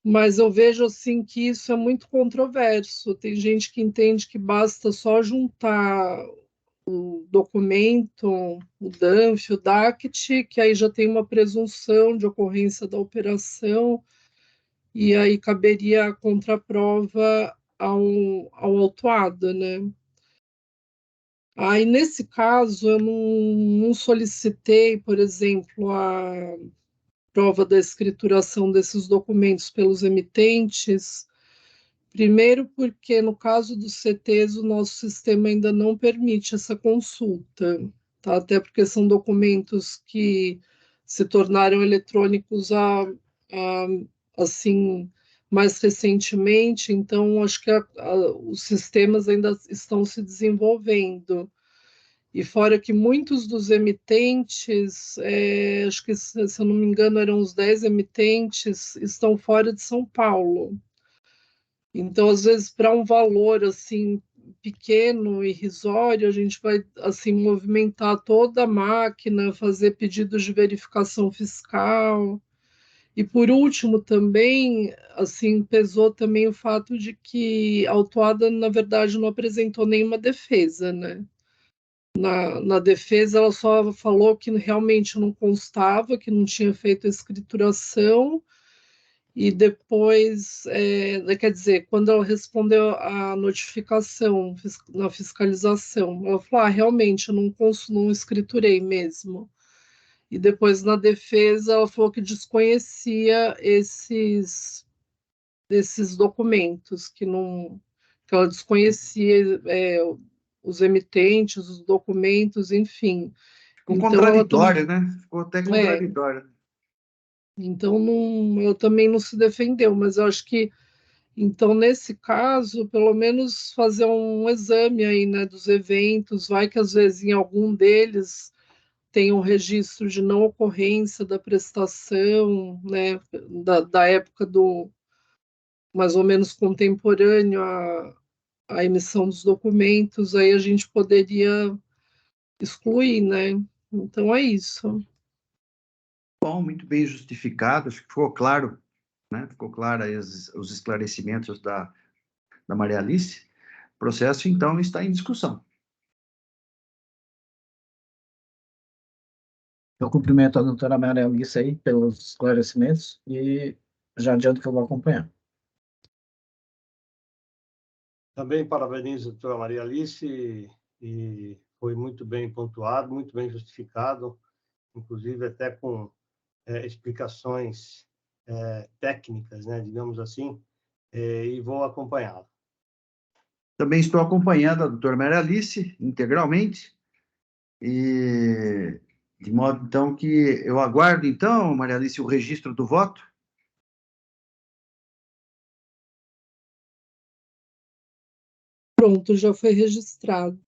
Mas eu vejo assim que isso é muito controverso. Tem gente que entende que basta só juntar o documento, o DANF, o DACT, que aí já tem uma presunção de ocorrência da operação, e aí caberia a contraprova ao autuado, né? Aí, nesse caso, eu não solicitei, por exemplo, a prova da escrituração desses documentos pelos emitentes, primeiro porque, no caso dos CTs, o nosso sistema ainda não permite essa consulta, tá? Até porque são documentos que se tornaram eletrônicos assim, mais recentemente, então acho que os sistemas ainda estão se desenvolvendo. E fora que muitos dos emitentes, acho que, se eu não me engano, eram os 10 emitentes, estão fora de São Paulo. Então, às vezes, para um valor assim pequeno, irrisório, a gente vai assim movimentar toda a máquina, fazer pedidos de verificação fiscal. E por último, também, assim, pesou também o fato de que a autuada, na verdade, não apresentou nenhuma defesa, né? Na defesa, ela só falou que realmente não constava, que não tinha feito a escrituração, e depois, quer dizer, quando ela respondeu a notificação na fiscalização, ela falou, realmente, eu não escriturei mesmo. E depois, na defesa, ela falou que desconhecia esses documentos, que ela desconhecia os emitentes, os documentos, enfim. Ficou Então, contraditório, né? Ficou até contraditório. Então, eu também não se defendeu, mas eu acho que, então, nesse caso, pelo menos fazer um exame aí, né, dos eventos, vai que às vezes em algum deles tem um registro de não ocorrência da prestação, né, da época do mais ou menos contemporâneo à emissão dos documentos, aí a gente poderia excluir, né? Então é isso. Bom, muito bem justificado, acho que ficou claro, né? Ficou claro aí os esclarecimentos da Maria Alice. O processo, então, está em discussão. Eu cumprimento a doutora Maria Alice aí pelos esclarecimentos e já adianto que eu vou acompanhar. Também parabenizo a doutora Maria Alice, e foi muito bem pontuado, muito bem justificado, inclusive até com explicações técnicas, né, digamos assim, e vou acompanhá-la. Também estou acompanhando a doutora Maria Alice integralmente, e de modo, então, que eu aguardo, então, Maria Alice, o registro do voto. Pronto, já foi registrado.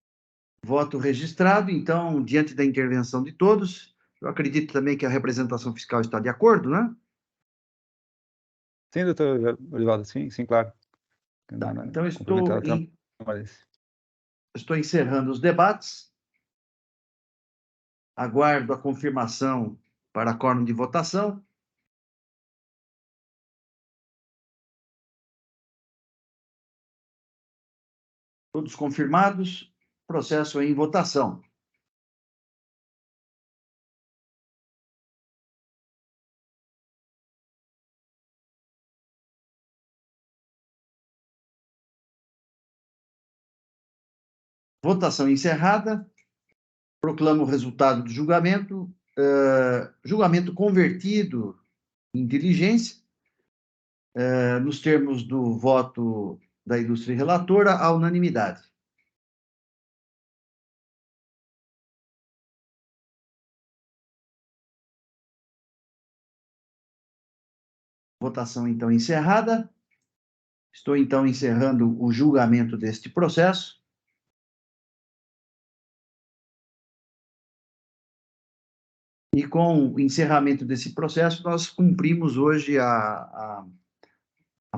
Voto registrado, então, diante da intervenção de todos, eu acredito também que a representação fiscal está de acordo, né? Sim, doutor Olivaldo, sim, claro. Tá, então, Cumprimentar a estou encerrando os debates. Aguardo a confirmação para quórum de votação. Todos confirmados, processo em votação. Votação encerrada. Proclamo o resultado do julgamento. Julgamento convertido em diligência, nos termos do voto da ilustre relatora, à unanimidade. Votação, então, encerrada. Estou, então, encerrando o julgamento deste processo. E com o encerramento desse processo, nós cumprimos hoje a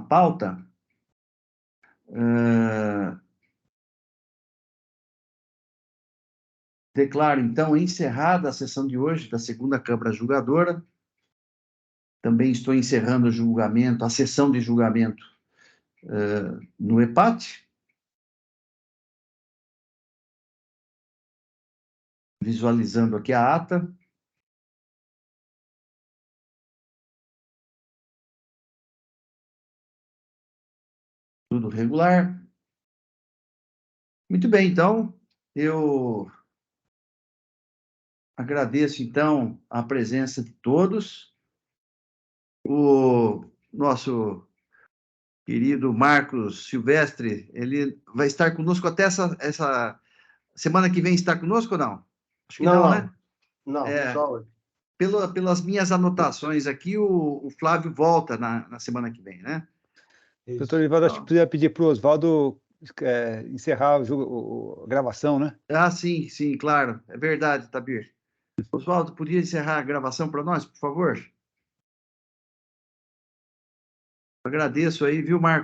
pauta. Declaro, então, encerrada a sessão de hoje da segunda Câmara Julgadora. Também estou encerrando o julgamento, a sessão de julgamento no EPAT. Visualizando aqui a ata. Tudo regular. Muito bem, então, eu agradeço, então, a presença de todos. O nosso querido Marcos Silvestre, ele vai estar conosco até essa semana que vem. Está conosco ou não? Acho que não, né? Não, só hoje. Pelas minhas anotações aqui, o Flávio volta na semana que vem, né? Isso. Doutor Orivaldo, acho que podia pedir para o Oswaldo encerrar a gravação, né? Ah, sim, claro. É verdade, Tabir. Oswaldo, podia encerrar a gravação para nós, por favor? Agradeço aí, viu, Marcos?